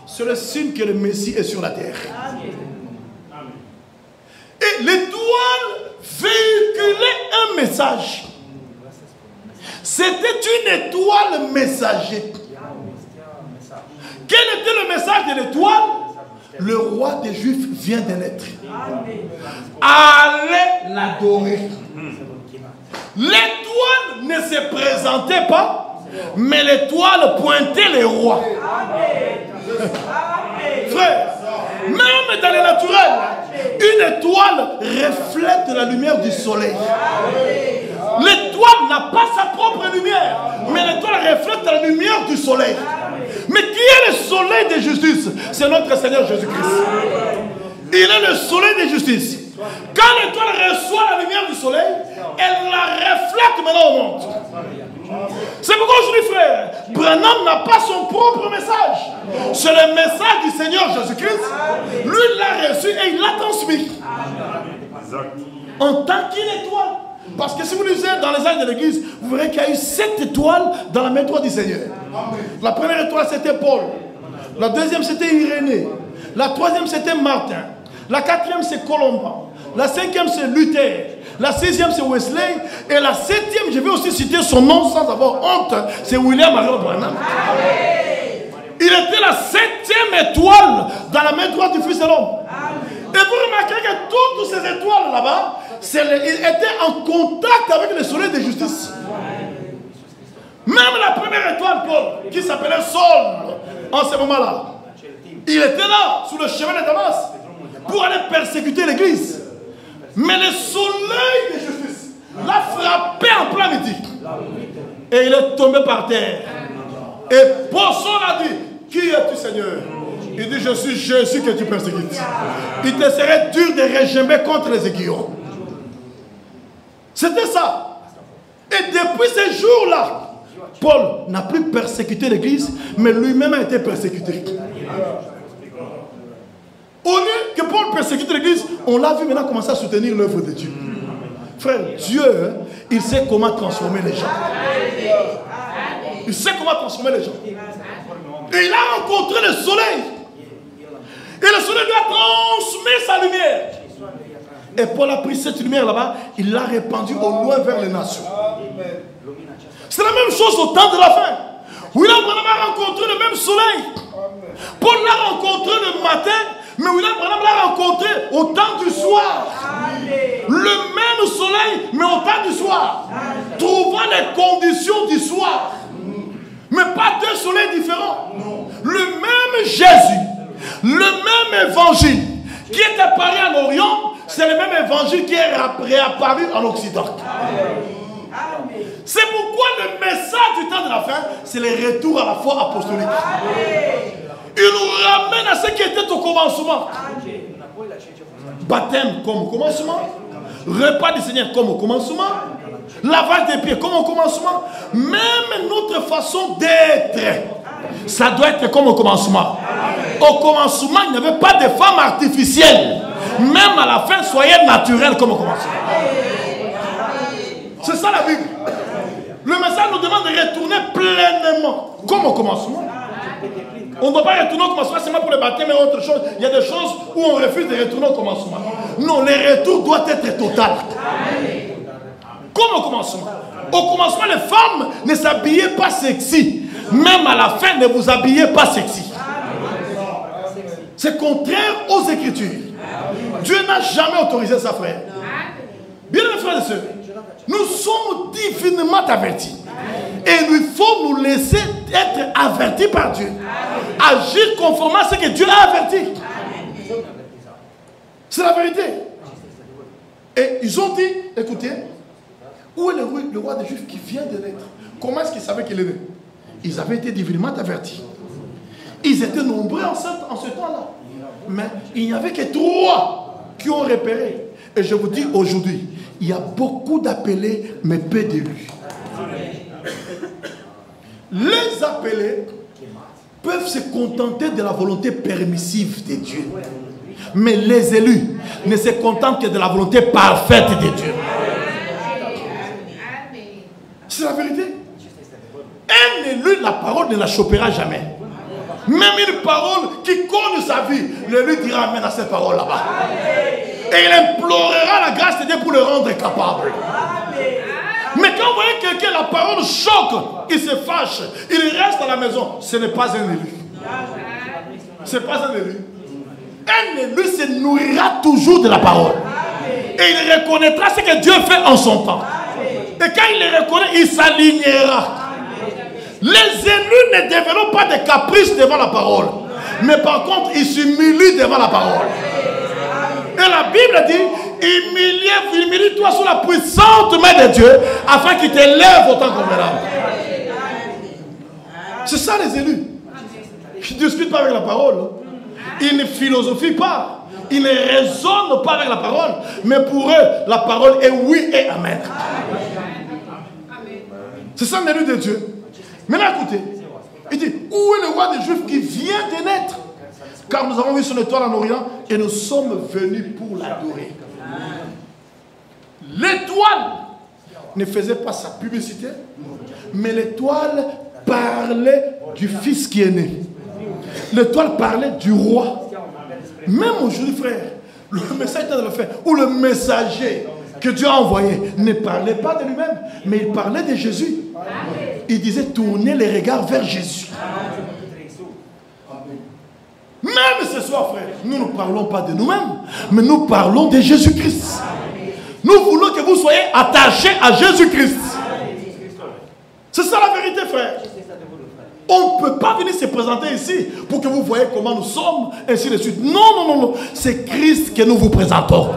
S1: c'est le signe que le Messie est sur la terre. Et l'étoile véhiculait un message. C'était une étoile messagère. Quel était le message de l'étoile? Le roi des Juifs vient de naître. Allez l'adorer. L'étoile ne se présentait pas, mais l'étoile pointait les rois. Frère, même dans le naturel, une étoile reflète la lumière du soleil. L'étoile n'a pas sa propre lumière, mais l'étoile reflète la lumière du soleil. Mais qui est le soleil de justice? C'est notre Seigneur Jésus-Christ. Il est le soleil de justice. Quand l'étoile reçoit la lumière du soleil, elle la reflète maintenant au monde. C'est pourquoi je dis, frère, Branham n'a pas son propre message. C'est le message du Seigneur Jésus-Christ. Lui, il l'a reçu et il l'a transmis. En tant qu'étoile. Parce que si vous lisez dans les actes de l'église, vous verrez qu'il y a eu 7 étoiles dans la main droite du Seigneur. La première étoile, c'était Paul. La deuxième, c'était Irénée. La troisième, c'était Martin. La quatrième, c'est Colomban. La cinquième, c'est Luther. La sixième, c'est Wesley. Et la septième, je vais aussi citer son nom sans avoir honte, c'est William Marion Branham. Il était la 7e étoile dans la main droite du Fils de l'homme. Et vous remarquerez que toutes ces étoiles là-bas, ils étaient en contact avec le soleil de justice. Même la première étoile, Paul, qui s'appelait Saul, en ce moment-là, il était là, sous le chemin de Damas, pour aller persécuter l'église. Mais le soleil de justice l'a frappé en plein midi. Et il est tombé par terre. Et Paul a dit, qui es-tu, Seigneur? Il dit, je suis Jésus que tu persécutes. Il te serait dur de régimer contre les aiguillons. C'était ça. Et depuis ces jours-là, Paul n'a plus persécuté l'église, mais lui-même a été persécuté. Au lieu que Paul persécute l'église, on l'a vu maintenant commencer à soutenir l'œuvre de Dieu. Frère, Dieu, il sait comment transformer les gens. Il sait comment transformer les gens. Et il a rencontré le soleil. Et le soleil lui a transmis sa lumière. Et Paul a pris cette lumière là-bas, il l'a répandue au loin vers les nations. C'est la même chose au temps de la fin. William Branham a rencontré le même soleil. Paul l'a rencontré le matin, mais William Branham l'a rencontré au temps du soir. Le même soleil, mais au temps du soir. Trouvant les conditions du soir. Mais pas deux soleils différents. Le même Jésus, le même évangile qui est apparu en Orient, c'est le même évangile qui est réapparu en Occident. C'est pourquoi le message du temps de la fin, c'est le retour à la foi apostolique. Il nous ramène à ce qui était au commencement. Baptême comme au commencement. Repas du Seigneur comme au commencement. Lavage des pieds comme au commencement. Même notre façon d'être, ça doit être comme au commencement. Au commencement, il n'y avait pas de femme artificielle. Même à la fin, soyez naturel comme au commencement. C'est ça la Bible. Le message nous demande de retourner pleinement comme au commencement. On ne doit pas retourner au commencement seulement pour le baptême et autre chose. Il y a des choses où on refuse de retourner au commencement. Non, le retour doit être total. Comme au commencement. Au commencement, les femmes ne s'habillaient pas sexy. Même à la fin, ne vous habillez pas sexy. C'est contraire aux Écritures. Dieu n'a jamais autorisé ça, frère. Bien mes frères et sœurs, nous sommes divinement avertis. Et il faut nous laisser être avertis par Dieu. Agir conformément à ce que Dieu a averti. C'est la vérité. Et ils ont dit, écoutez, où est le roi des Juifs qui vient de naître? Comment est-ce qu'ils savaient qu'il est né? Ils avaient été divinement avertis. Ils étaient nombreux en ce temps-là. Mais il n'y avait que 3 qui ont repéré. Et je vous dis aujourd'hui, il y a beaucoup d'appelés, mais peu d'élus. Les appelés peuvent se contenter de la volonté permissive de Dieu. Mais les élus ne se contentent que de la volonté parfaite de Dieu. C'est la vérité. Un élu, la parole ne la chopera jamais. Même une parole qui connaît sa vie, l'élu dira amen à cette parole là-bas. Et il implorera la grâce de Dieu pour le rendre capable. Mais quand vous voyez quelqu'un, la parole choque, il se fâche, il reste à la maison, ce n'est pas un élu. Ce n'est pas un élu. Un élu se nourrira toujours de la parole. Et il reconnaîtra ce que Dieu fait en son temps. Et quand il le reconnaît, il s'alignera. Les élus ne deviendront pas des caprices devant la parole. Mais par contre, ils s'humilient devant la parole. Et la Bible dit, humilie-toi sous la puissante main de Dieu, afin qu'il t'élève autant convenable. C'est ça les élus. Ils ne discutent pas avec la parole. Ils ne philosophient pas. Ils ne raisonnent pas avec la parole. Mais pour eux, la parole est oui et amen. C'est ça l'élu de Dieu. Maintenant écoutez, il dit, où est le roi des Juifs qui vient de naître? Car nous avons vu son étoile en Orient et nous sommes venus pour l'adorer. L'étoile ne faisait pas sa publicité, mais l'étoile parlait du fils qui est né. L'étoile parlait du roi. Même aujourd'hui, frère, le message de le fait, ou le messager que Dieu a envoyé ne parlait pas de lui-même, mais il parlait de Jésus. Il disait tournez les regards vers Jésus. Même ce soir, frère, nous ne parlons pas de nous-mêmes, mais nous parlons de Jésus-Christ. Nous voulons que vous soyez attachés à Jésus-Christ. C'est ça la vérité, frère. On ne peut pas venir se présenter ici pour que vous voyez comment nous sommes, ainsi de suite. Non, non, non, non. C'est Christ que nous vous présentons.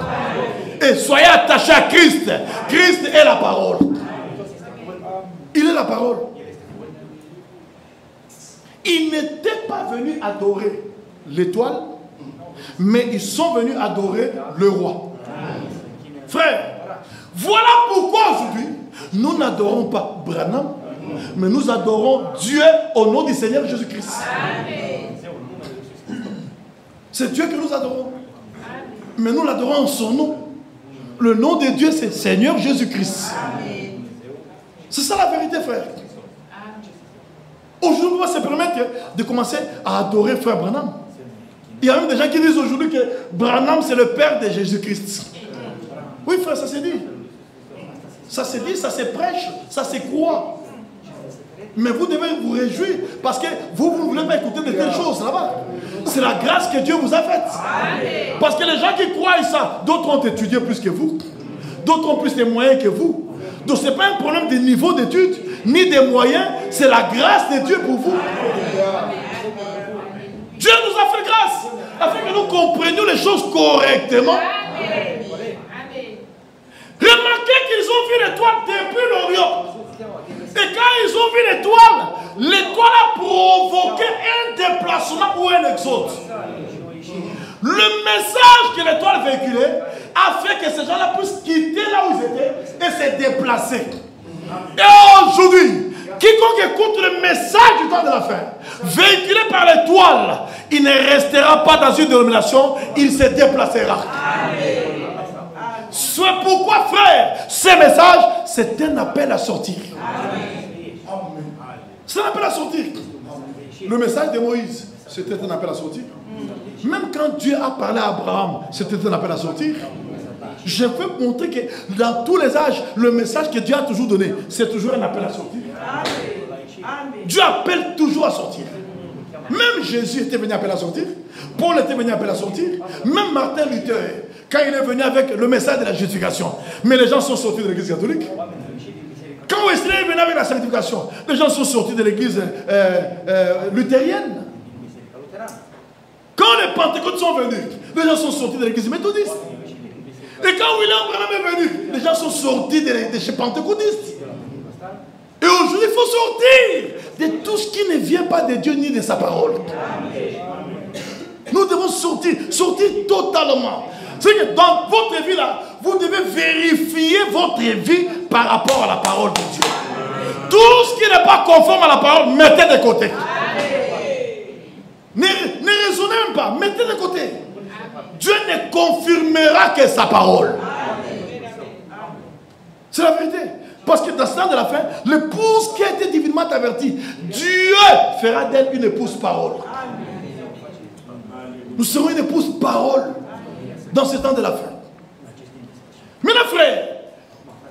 S1: Et soyez attachés à Christ. Christ est la parole. Il est la parole. Ils n'étaient pas venus adorer l'étoile, mais ils sont venus adorer le roi. Frère, voilà pourquoi aujourd'hui, nous n'adorons pas Branham, mais nous adorons Dieu au nom du Seigneur Jésus-Christ. C'est Dieu que nous adorons. Mais nous l'adorons en son nom. Le nom de Dieu, c'est Seigneur Jésus-Christ. C'est ça la vérité, frère. Aujourd'hui, on va se permettre de commencer à adorer frère Branham. Il y a même des gens qui disent aujourd'hui que Branham, c'est le père de Jésus-Christ. Oui, frère, ça s'est dit. Ça s'est dit, ça se prêche, ça se croit. Mais vous devez vous réjouir parce que vous ne voulez pas écouter de telles choses là-bas. C'est la grâce que Dieu vous a faite. Parce que les gens qui croient ça, d'autres ont étudié plus que vous. D'autres ont plus de moyens que vous. Donc ce n'est pas un problème de niveau d'études, ni des moyens. C'est la grâce de Dieu pour vous. Dieu nous a fait grâce afin que nous comprenions les choses correctement. Remarquez qu'ils ont vu l'étoile depuis l'Orient. Et quand ils ont vu l'étoile a provoqué un déplacement ou un exode. Le message que l'étoile véhiculait a fait que ces gens-là puissent quitter là où ils étaient et se déplacer. Et aujourd'hui, quiconque écoute le message du temps de la fin, véhiculé par l'étoile, il ne restera pas dans une dénomination, il se déplacera. C'est pourquoi, frère, ce message, c'est un appel à sortir. C'est un appel à sortir. Le message de Moïse, c'était un appel à sortir. Même quand Dieu a parlé à Abraham, c'était un appel à sortir. Je peux montrer que dans tous les âges, le message que Dieu a toujours donné, c'est toujours un appel à sortir. Dieu appelle toujours à sortir. Même Jésus était venu appeler à sortir. Paul était venu appeler à sortir. Même Martin Luther, quand il est venu avec le message de la justification. Mais les gens sont sortis de l'église catholique. Quand Wesley est venu avec la sanctification, les gens sont sortis de l'église luthérienne. Quand les pentecôtes sont venus, les gens sont sortis de l'église méthodiste. Et quand William Branham est venu, les gens sont sortis de chez pentecôtistes. Et aujourd'hui, il faut sortir de tout ce qui ne vient pas de Dieu ni de sa parole. Nous devons sortir totalement. C'est que dans votre vie là, vous devez vérifier votre vie par rapport à la parole de Dieu. Tout ce qui n'est pas conforme à la parole, mettez de côté. Ne raisonnez même pas, mettez de côté. Dieu ne confirmera que sa parole. C'est la vérité. Parce que dans ce temps de la fin, l'épouse qui a été divinement avertie, Dieu fera d'elle une épouse parole. Nous serons une épouse parole dans ce temps de la fin. Maintenant, frère,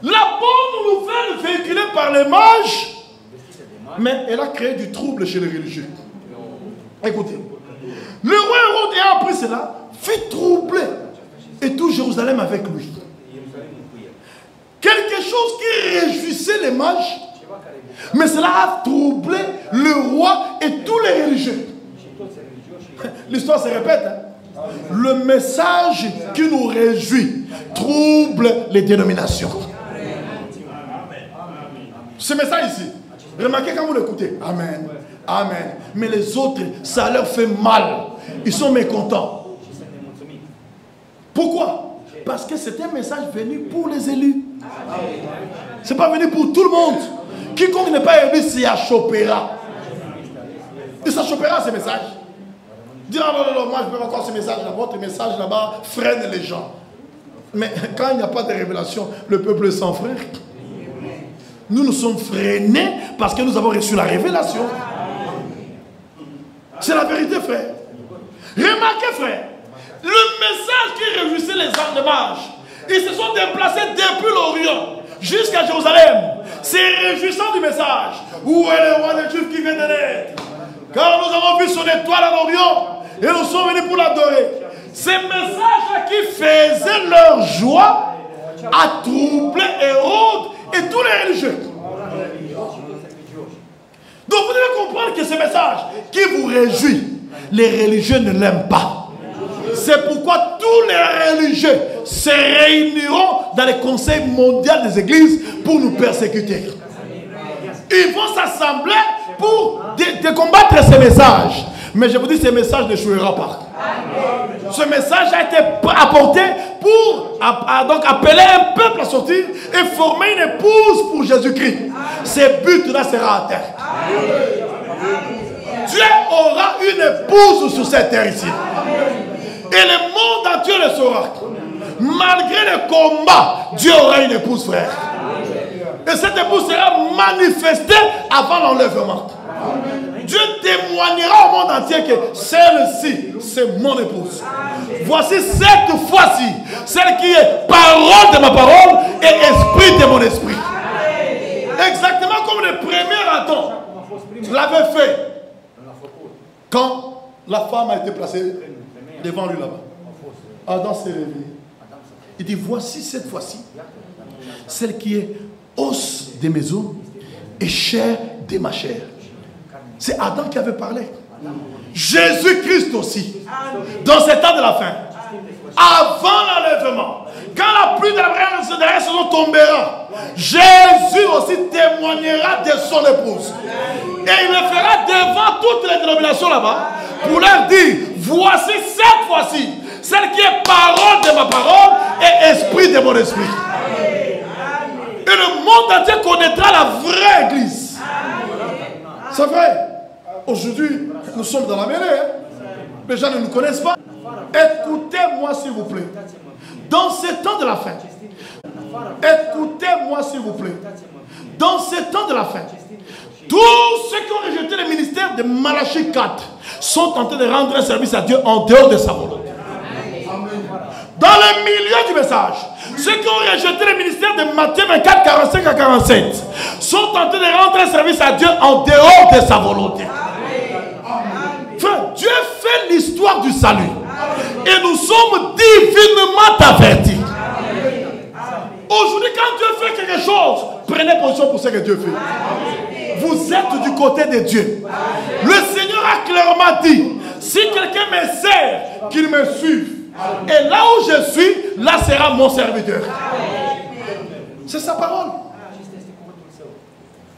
S1: la bonne nouvelle véhiculée par les mages, mais elle a créé du trouble chez les religieux. Écoutez, le roi Hérode ayant appris cela, fit troubler et tout Jérusalem avec lui. Quelque chose qui réjouissait les mages, mais cela a troublé le roi et tous les religieux. L'histoire se répète. Hein? Le message qui nous réjouit trouble les dénominations. Ce message ici, remarquez quand vous l'écoutez. Amen. Amen. Mais les autres, ça leur fait mal. Ils sont mécontents. Pourquoi? Parce que c'est un message venu pour les élus. Ce n'est pas venu pour tout le monde. Quiconque n'est pas élu s'y achoppera. Il s'achoppera ce message. Dire non, moi je peux encore ce message là. Votre message là-bas freine les gens. Mais quand il n'y a pas de révélation, le peuple s'en frère. Nous sommes freinés parce que nous avons reçu la révélation. C'est la vérité, frère. Remarquez, frère. Le message qui réjouissait les hommes de mages, ils se sont déplacés depuis l'Orient jusqu'à Jérusalem. C'est réjouissant du message. Où est le roi des Juifs qui vient de naître? Car nous avons vu son étoile à l'Orient et nous sommes venus pour l'adorer. Ces messages qui faisaient leur joie a troublé Hérode et tous les religieux. Donc vous devez comprendre que ce message qui vous réjouit, les religieux ne l'aiment pas. C'est pourquoi tous les religieux se réuniront dans le conseil mondial des églises pour nous persécuter. Ils vont s'assembler pour combattre ces messages. Mais je vous dis, ce message ne jouera pas. Ce message a été apporté pour donc appeler un peuple à sortir et former une épouse pour Jésus-Christ. Ce but-là sera à terre. Dieu aura une épouse sur cette terre ici. Et le monde entier le saura. Malgré le combat, Dieu aura une épouse, frère. Et cette épouse sera manifestée avant l'enlèvement. Dieu témoignera au monde entier que celle-ci, c'est mon épouse. Voici cette fois-ci, celle qui est parole de ma parole et esprit de mon esprit. Exactement comme le premier Adam l'avait fait quand la femme a été placée devant lui là-bas. Adam s'est réveillé. Il dit, voici cette fois-ci, celle qui est os de mes os et chair de ma chair. C'est Adam qui avait parlé. Jésus-Christ aussi, dans ces temps de la fin, avant l'enlèvement, quand la pluie de la dernière saison tombera, Jésus aussi témoignera de son épouse. Et il le fera devant toutes les dénominations là-bas pour leur dire, voici cette fois-ci, celle qui est parole de ma parole et esprit de mon esprit. Et le monde entier connaîtra la vraie église. C'est vrai. Aujourd'hui, nous sommes dans la mêlée. Hein? Les gens ne nous connaissent pas. Écoutez-moi s'il vous plaît. Dans ces temps de la fin, écoutez-moi s'il vous plaît. Dans ces temps de la fin, Tous ceux qui ont rejeté le ministère de Malachie 4 sont tentés de rendre un service à Dieu en dehors de sa volonté. Dans le milieu du message, ceux qui ont rejeté le ministère de Matthieu 24, 45 à 47 sont tentés de rendre un service à Dieu en dehors de sa volonté. Frère, Dieu fait l'histoire du salut. Et nous sommes divinement avertis. Aujourd'hui, quand Dieu fait quelque chose, prenez position pour ce que Dieu fait. Vous êtes du côté de Dieu. Le Seigneur a clairement dit, si quelqu'un me sert, qu'il me suive. Et là où je suis, là sera mon serviteur. C'est sa parole.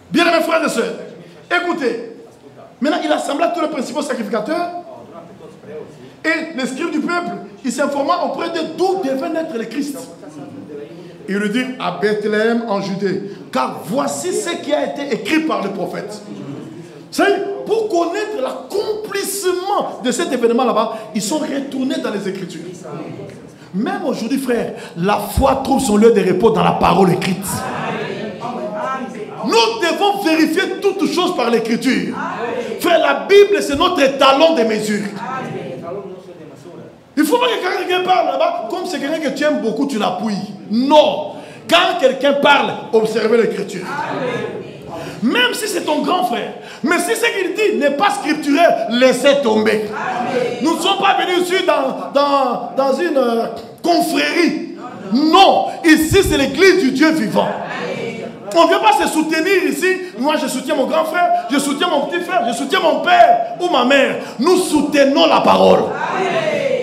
S1: Bien aimés frères et sœurs, écoutez. Maintenant, il assembla tous les principaux sacrificateurs. Et les scribes du peuple, il s'informa auprès de d'où devait naître le Christ. Il lui dit à Bethléem en Judée, car voici ce qui a été écrit par le prophète. C'est pour connaître l'accomplissement de cet événement là-bas, ils sont retournés dans les Écritures. Même aujourd'hui, frère, la foi trouve son lieu de repos dans la parole écrite. Nous devons vérifier toutes choses par l'Écriture. Frère, la Bible, c'est notre étalon de mesure. Il ne faut pas que quelqu'un parle là-bas, comme c'est quelqu'un que tu aimes beaucoup, tu l'appuies. Non. Quand quelqu'un parle, observez l'Écriture. Même si c'est ton grand frère. Mais si ce qu'il dit n'est pas scripturel, laissez tomber. Nous ne sommes pas venus ici dans une confrérie. Non. Ici, c'est l'église du Dieu vivant. On ne vient pas se soutenir ici. Moi, je soutiens mon grand frère, je soutiens mon petit frère, je soutiens mon père ou ma mère. Nous soutenons la parole.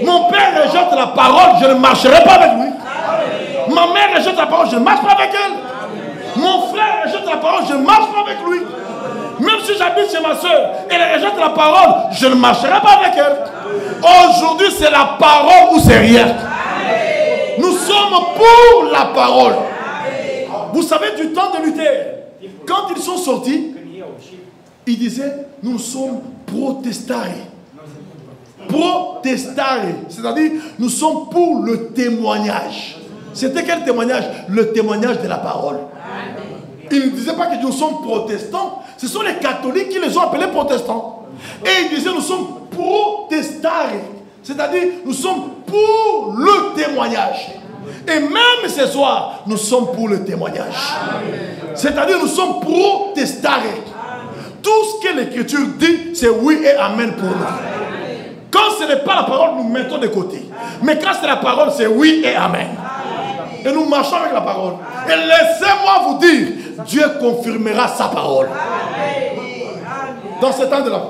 S1: Mon père rejette la parole, je ne marcherai pas avec lui. Ma mère rejette la parole, je ne marche pas avec elle. Mon frère rejette la parole, je ne marche pas avec lui. Même si j'habite chez ma soeur, elle rejette la parole, je ne marcherai pas avec elle. Aujourd'hui, c'est la parole ou c'est rien. Nous sommes pour la parole. Vous savez, du temps de Luther, quand ils sont sortis, ils disaient, nous sommes protestari. Protestari, c'est-à-dire, nous sommes pour le témoignage. C'était quel témoignage? Le témoignage de la parole. Ils ne disaient pas que nous sommes protestants. Ce sont les catholiques qui les ont appelés protestants. Et ils disaient, nous sommes protestari. C'est-à-dire, nous sommes pour le témoignage. Et même ce soir, nous sommes pour le témoignage. C'est-à-dire, nous sommes protestari. Tout ce que l'Écriture dit, c'est oui et amen pour nous. Quand ce n'est pas la parole, nous mettons de côté. Mais quand c'est la parole, c'est oui et amen. Et nous marchons avec la parole. Et laissez-moi vous dire, Dieu confirmera sa parole. Dans ce temps de la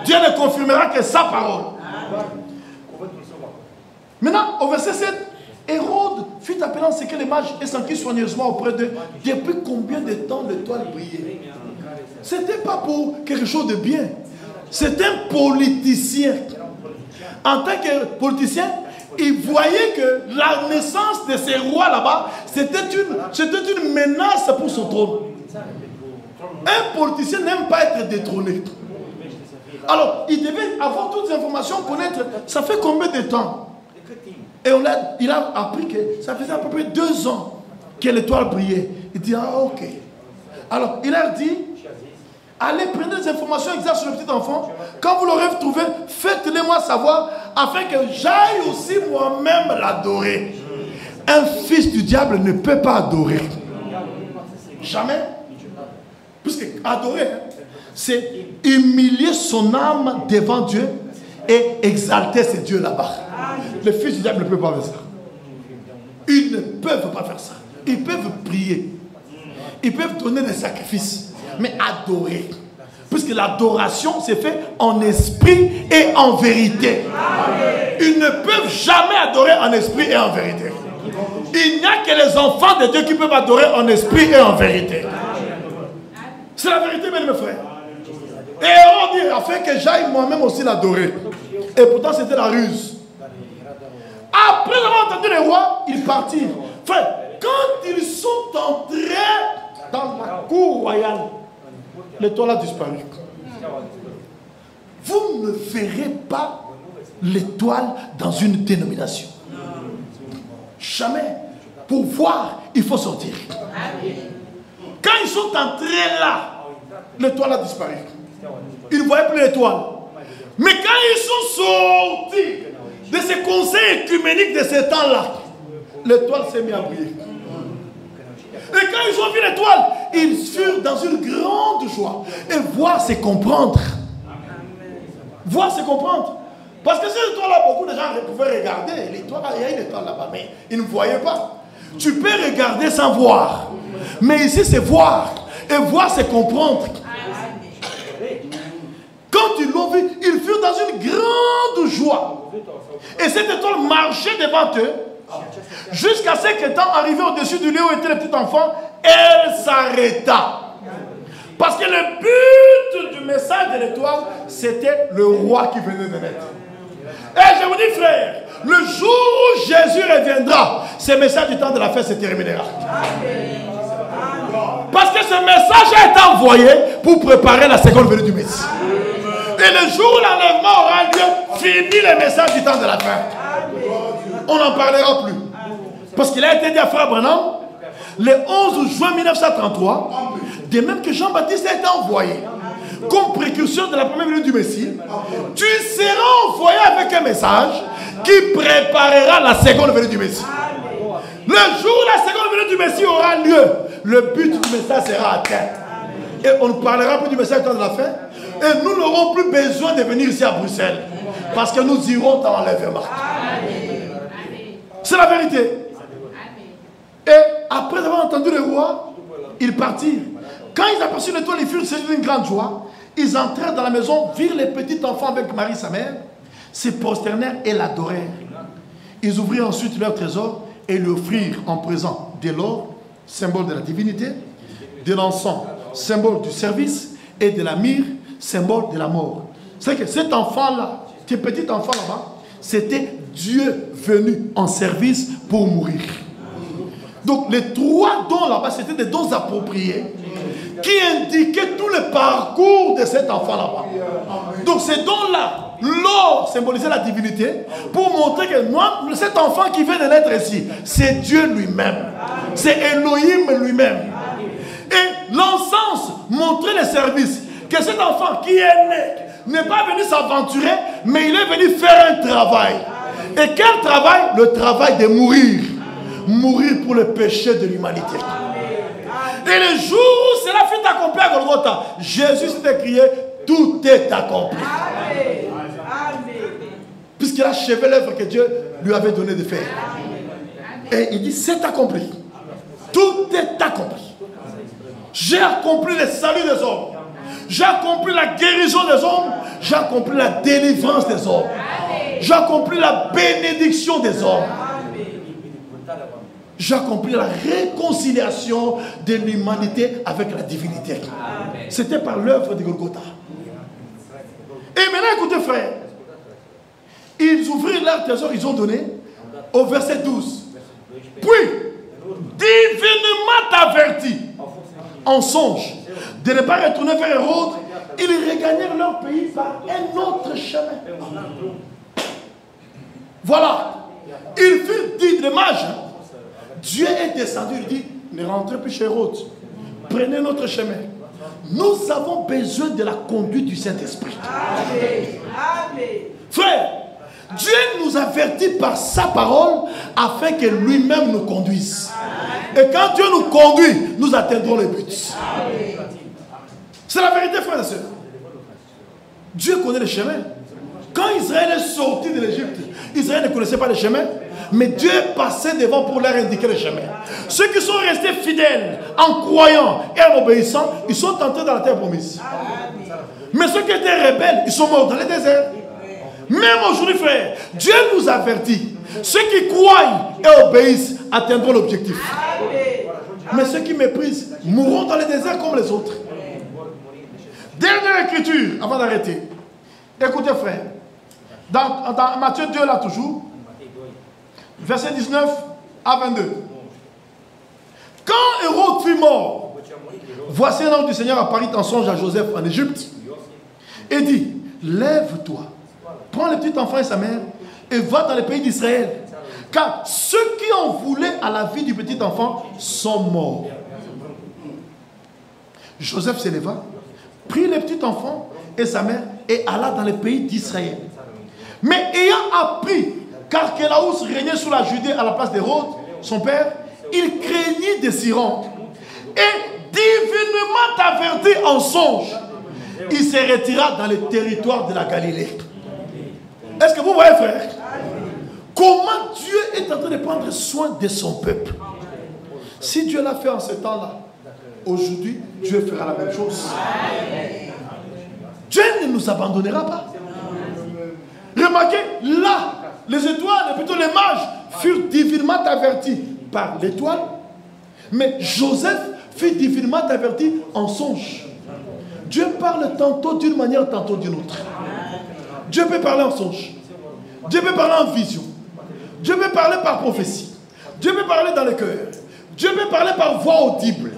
S1: Dieu ne confirmera que sa parole. Maintenant, au verset 7, Hérode fut appelé en secret les mages et s'enquit soigneusement auprès d'eux. Depuis combien de temps l'étoile brillait? Ce n'était pas pour quelque chose de bien. C'est un politicien. En tant que politicien, il voyait que la naissance de ces rois là-bas, c'était une menace pour son trône. Un politicien n'aime pas être détrôné. Alors, il devait avoir toutes les informations, connaître, ça fait combien de temps? Et il a appris que ça faisait à peu près 2 ans que l'étoile brillait. Il dit, ah ok. Alors, il leur dit, allez prendre des informations exactes sur le petit enfant. Quand vous l'aurez trouvé, faites-le-moi savoir, afin que j'aille aussi moi-même l'adorer. Un fils du diable ne peut pas adorer. Jamais. Puisque adorer, c'est humilier son âme devant Dieu et exalter ce Dieu là-bas. Les fils du diable ne peuvent pas faire ça. Ils ne peuvent pas faire ça. Ils peuvent prier. Ils peuvent donner des sacrifices. Mais adorer. Puisque l'adoration s'est fait en esprit et en vérité. Ils ne peuvent jamais adorer en esprit et en vérité. Il n'y a que les enfants de Dieu qui peuvent adorer en esprit et en vérité. C'est la vérité, mes frères. Et on dit, afin que j'aille moi-même aussi l'adorer. Et pourtant, c'était la ruse. Après avoir entendu les rois, ils partirent. Frère, quand ils sont entrés dans la cour royale, l'étoile a disparu. Vous ne verrez pas l'étoile dans une dénomination. Jamais. Pour voir, il faut sortir. Quand ils sont entrés là, l'étoile a disparu. Ils ne voyaient plus l'étoile. Mais quand ils sont sortis de ces conseils écuméniques de ce temps-là, l'étoile s'est mise à briller. Et quand ils ont vu l'étoile, ils furent dans une grande joie. Et voir, c'est comprendre. Voir, c'est comprendre. Parce que cette étoile-là, beaucoup de gens pouvaient regarder. L'étoile, il y a une étoile là-bas, mais ils ne voyaient pas. Tu peux regarder sans voir. Mais ici, c'est voir. Et voir, c'est comprendre. Quand ils l'ont vu, ils furent dans une grande joie. Et cette étoile marchait devant eux. Jusqu'à ce qu'étant arrivé au-dessus du lieu où était le petit enfant, elle s'arrêta. Parce que le but du message de l'étoile, c'était le roi qui venait de naître. Et je vous dis, frère, le jour où Jésus reviendra, ce message du temps de la fête se terminera. Parce que ce message a été envoyé pour préparer la seconde venue du Messie. Et le jour où l'enlèvement aura lieu, fini le message du temps de la fête. On n'en parlera plus. Parce qu'il a été dit à Frère Branham, le 11 juin 1933, de même que Jean-Baptiste a été envoyé comme précurseur de la première venue du Messie, tu seras envoyé avec un message qui préparera la seconde venue du Messie. Le jour où la seconde venue du Messie aura lieu, le but du message sera atteint. Et on ne parlera plus du message du temps de la fin. Et nous n'aurons plus besoin de venir ici à Bruxelles. Parce que nous irons dans l'enlèvement. C'est la vérité. Et après avoir entendu le roi, ils partirent. Quand ils aperçurent l'étoile, ils furent saisis d'une grande joie. Ils entrèrent dans la maison, virent les petits enfants avec Marie sa mère, se prosternèrent et l'adorèrent. Ils ouvrirent ensuite leur trésor et lui offrirent en présent de l'or, symbole de la divinité, de l'encens, symbole du service, et de la myrrhe, symbole de la mort. C'est que cet enfant-là, ce petit enfant là-bas, c'était Dieu venu en service pour mourir. Donc les trois dons là-bas, c'était des dons appropriés qui indiquaient tout le parcours de cet enfant là-bas. Donc ces dons-là, l'or symbolisait la divinité pour montrer que moi, cet enfant qui vient de naître ici, c'est Dieu lui-même. C'est Elohim lui-même. Et l'encens montrait le service. Que cet enfant qui est né n'est pas venu s'aventurer, mais il est venu faire un travail. Et quel travail? Le travail de mourir. Mourir pour le péché de l'humanité. Et le jour où cela fut accompli à Golgotha, Jésus s'est crié, tout est accompli. Puisqu'il a achevé l'œuvre que Dieu lui avait donné de faire. Et il dit, c'est accompli. Tout est accompli. J'ai accompli le salut des hommes. J'ai accompli la guérison des hommes. J'ai accompli la délivrance des hommes. J'ai accompli la bénédiction des hommes. J'ai accompli la réconciliation de l'humanité avec la divinité. C'était par l'œuvre de Golgotha. Et maintenant, écoutez, frère. Ils ouvrirent leur trésor, ils ont donné au verset 12. Puis, divinement avertis en songe de ne pas retourner vers Hérode, ils regagnèrent leur pays par un autre chemin. Voilà. Il fut dit, le mage, Dieu est descendu, il dit, ne rentrez plus chez Hérode, prenez notre chemin. Nous avons besoin de la conduite du Saint-Esprit. Frère, Dieu nous avertit par sa parole afin que lui-même nous conduise. Et quand Dieu nous conduit, nous atteindrons le but. C'est la vérité, frères et sœurs. Dieu connaît le chemin. Quand Israël est sorti de l'Égypte, Israël ne connaissait pas le chemin, mais Dieu passait devant pour leur indiquer le chemin. Ceux qui sont restés fidèles, en croyant et en obéissant, ils sont entrés dans la terre promise. Mais ceux qui étaient rebelles, ils sont morts dans le désert. Même aujourd'hui, frère, Dieu nous avertit. Ceux qui croient et obéissent atteindront l'objectif. Mais ceux qui méprisent mourront dans le désert comme les autres. Dernière écriture, avant d'arrêter. Écoutez, frère. Dans Matthieu 2, là toujours, verset 19 à 22. Quand Hérode fut mort, voici un ange du Seigneur apparut en songe à Joseph en Égypte et dit, lève-toi, prends le petit enfant et sa mère et va dans le pays d'Israël. Car ceux qui en voulaient à la vie du petit enfant sont morts. Joseph s'éleva, prit les petits enfants et sa mère et alla dans le pays d'Israël. Mais ayant appris qu'Archélaus régnait sur la Judée à la place d'Hérode, son père, il craignit de s'y rendre. Et divinement averti en songe, il se retira dans le territoire de la Galilée. Est-ce que vous voyez, frère? Comment Dieu est en train de prendre soin de son peuple. Si Dieu l'a fait en ce temps-là, aujourd'hui, Dieu fera la même chose. Dieu ne nous abandonnera pas. Remarquez, là, les étoiles, plutôt les mages, furent divinement avertis par l'étoile, mais Joseph fut divinement averti en songe. Dieu parle tantôt d'une manière, tantôt d'une autre. Dieu peut parler en songe. Dieu peut parler en vision. Dieu peut parler par prophétie. Dieu peut parler dans le cœur. Dieu peut parler par voix audible.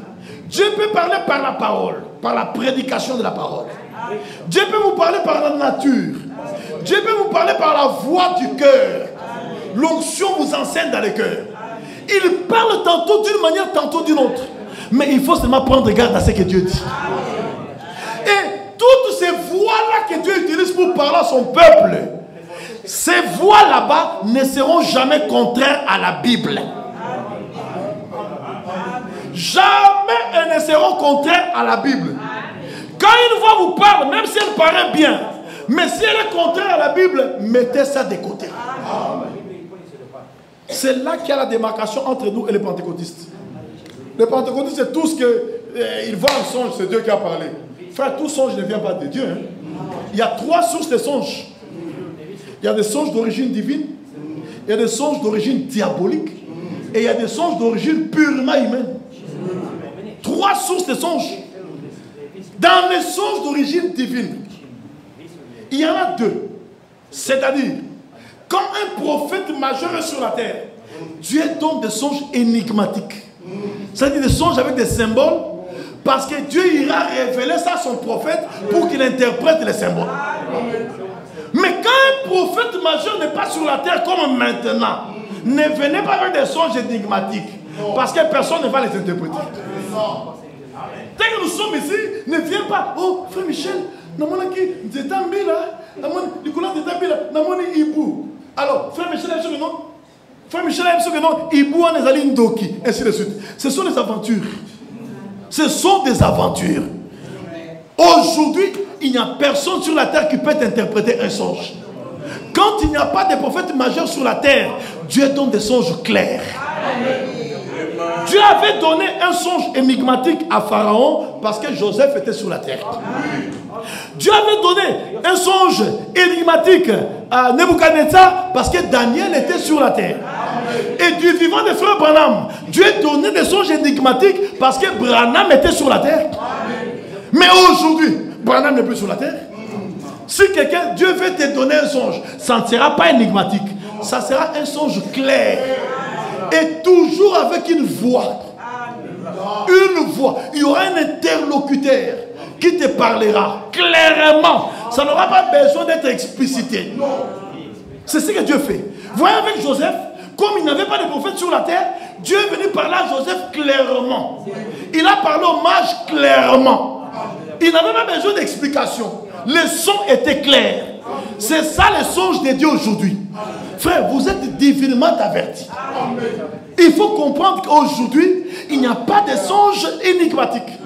S1: Dieu peut parler par la parole, par la prédication de la parole. Dieu peut vous parler par la nature. Dieu peut vous parler par la voix du cœur. L'onction vous enseigne dans le cœur. Il parle tantôt d'une manière, tantôt d'une autre. Mais il faut seulement prendre garde à ce que Dieu dit. Et toutes ces voix-là que Dieu utilise pour parler à son peuple, ces voix là-bas ne seront jamais contraires à la Bible. Jamais elles ne seront contraires à la Bible. Quand une voix vous parle, même si elle paraît bien, mais si elle est contraire à la Bible, mettez ça de côté. C'est là qu'il y a la démarcation entre nous et les pentecôtistes. Les pentecôtistes, c'est tout ce qu'ils voient en songe, c'est Dieu qui a parlé. Frère, tout songe ne vient pas de Dieu. Hein. Il y a 3 sources de songes. Il y a des songes d'origine divine, il y a des songes d'origine diabolique, et il y a des songes d'origine purement humaine. 3 sources de songes. Dans les songes d'origine divine, il y en a 2. C'est-à-dire, quand un prophète majeur est sur la terre, Dieu donne des songes énigmatiques. C'est-à-dire des songes avec des symboles, parce que Dieu ira révéler ça à son prophète pour qu'il interprète les symboles. Mais quand un prophète majeur n'est pas sur la terre comme maintenant, ne venez pas avec des songes énigmatiques, parce que personne ne va les interpréter. Dès que nous sommes ici, ne viens pas. Oh, frère Michel, alors, frère Michel, frère Michel a dit que non, Ibou a des Ndoki, ainsi de suite. Ce sont des aventures. Ce sont des aventures. Aujourd'hui, il n'y a personne sur la terre qui peut interpréter un songe. Quand il n'y a pas de prophète majeur sur la terre, Dieu donne des songes clairs. Dieu avait donné un songe énigmatique à Pharaon parce que Joseph était sur la terre. Dieu avait donné un songe énigmatique à Nebuchadnezzar parce que Daniel était sur la terre. Et du vivant des frères Branham, Dieu donnait des songes énigmatiques parce que Branham était sur la terre. Mais aujourd'hui, Branham n'est plus sur la terre. Si quelqu'un, Dieu veut te donner un songe, ça ne sera pas énigmatique. Ça sera un songe clair. Et toujours avec une voix. Une voix. Il y aura un interlocuteur qui te parlera clairement. Ça n'aura pas besoin d'être explicité. C'est ce que Dieu fait. Voyez avec Joseph, comme il n'avait pas de prophète sur la terre, Dieu est venu parler à Joseph clairement. Il a parlé au mage clairement. Il n'avait pas besoin d'explication. Les sons étaient clairs. C'est ça le songe de Dieu aujourd'hui. Frère, vous êtes divinement avertis. Il faut comprendre qu'aujourd'hui, il n'y a pas de songe énigmatique.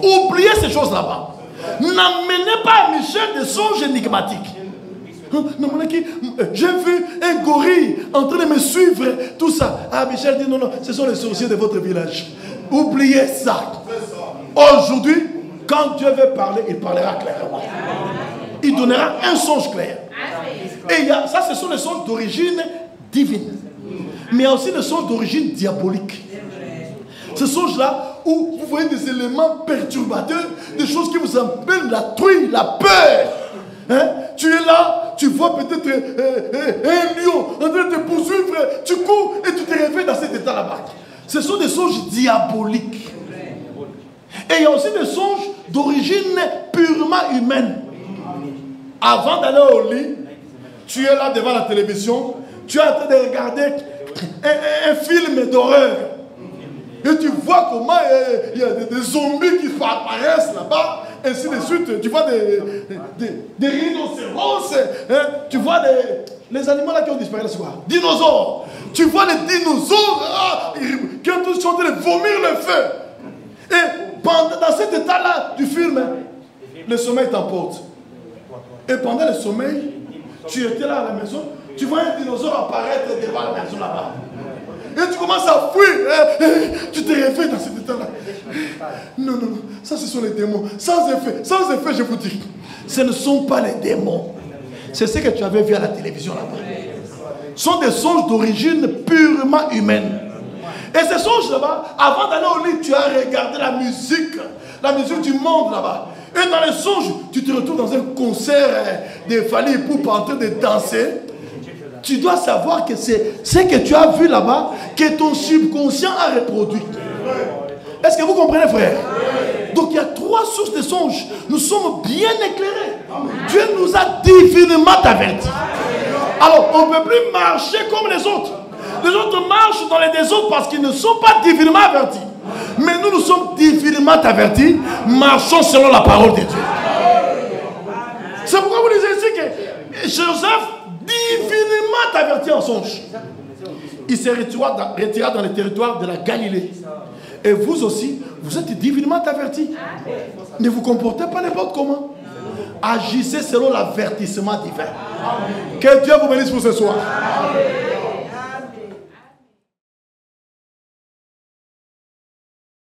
S1: Oubliez ces choses là-bas. N'amenez pas à Michel des songes énigmatiques. J'ai vu un gorille en train de me suivre, tout ça. Ah, Michel dit non, non, ce sont les sorciers de votre village. Oubliez ça. Aujourd'hui, quand Dieu veut parler, il parlera clairement. Il donnera un songe clair. Et ça, ce sont les songes d'origine divine. Mais il y a aussi les songes d'origine diabolique. Ces songes-là, où vous voyez des éléments perturbateurs, des choses qui vous appellent la trouille, la peur. Hein? Tu es là, tu vois peut-être un lion en train de te poursuivre, tu cours et tu te réveilles dans cet état là-bas. Ce sont des songes diaboliques. Et il y a aussi des songes d'origine purement humaine. Avant d'aller au lit, tu es là devant la télévision, tu es en train de regarder un film d'horreur. Et tu vois comment il y a des zombies qui apparaissent là-bas, ainsi de suite. Tu vois des rhinocéros, hein? Tu vois les animaux là qui ont disparu ce soir. Dinosaures. Tu vois les dinosaures qui ont tous chanté de vomir le feu. Et dans cet état-là du film, hein, le sommeil t'emporte. Et pendant le sommeil, tu étais là à la maison, tu vois un dinosaure apparaître devant la maison là-bas. Et tu commences à fuir. Tu te réveilles dans cet état-là. Non, ça ce sont les démons. Sans effet, je vous dis. Ce ne sont pas les démons. C'est ce que tu avais vu à la télévision là-bas. Ce sont des songes d'origine purement humaine. Et ces songes là-bas, avant d'aller au lit, tu as regardé la musique du monde là-bas. Et dans les songes, tu te retrouves dans un concert de Fally Ipupa en train de danser. Tu dois savoir que c'est ce que tu as vu là-bas que ton subconscient a reproduit. Est-ce que vous comprenez, frère? Donc il y a 3 sources de songes. Nous sommes bien éclairés. Dieu nous a divinement avertis. Alors on ne peut plus marcher comme les autres. Les autres marchent dans les désordres parce qu'ils ne sont pas divinement avertis. Mais nous sommes divinement avertis. Marchons selon la parole de Dieu. C'est pourquoi vous lisez ici que Joseph divinement averti en songe. Il se retira dans le territoire de la Galilée. Et vous aussi, vous êtes divinement avertis. Ne vous comportez pas n'importe comment. Agissez selon l'avertissement divin. Que Dieu vous bénisse pour ce soir.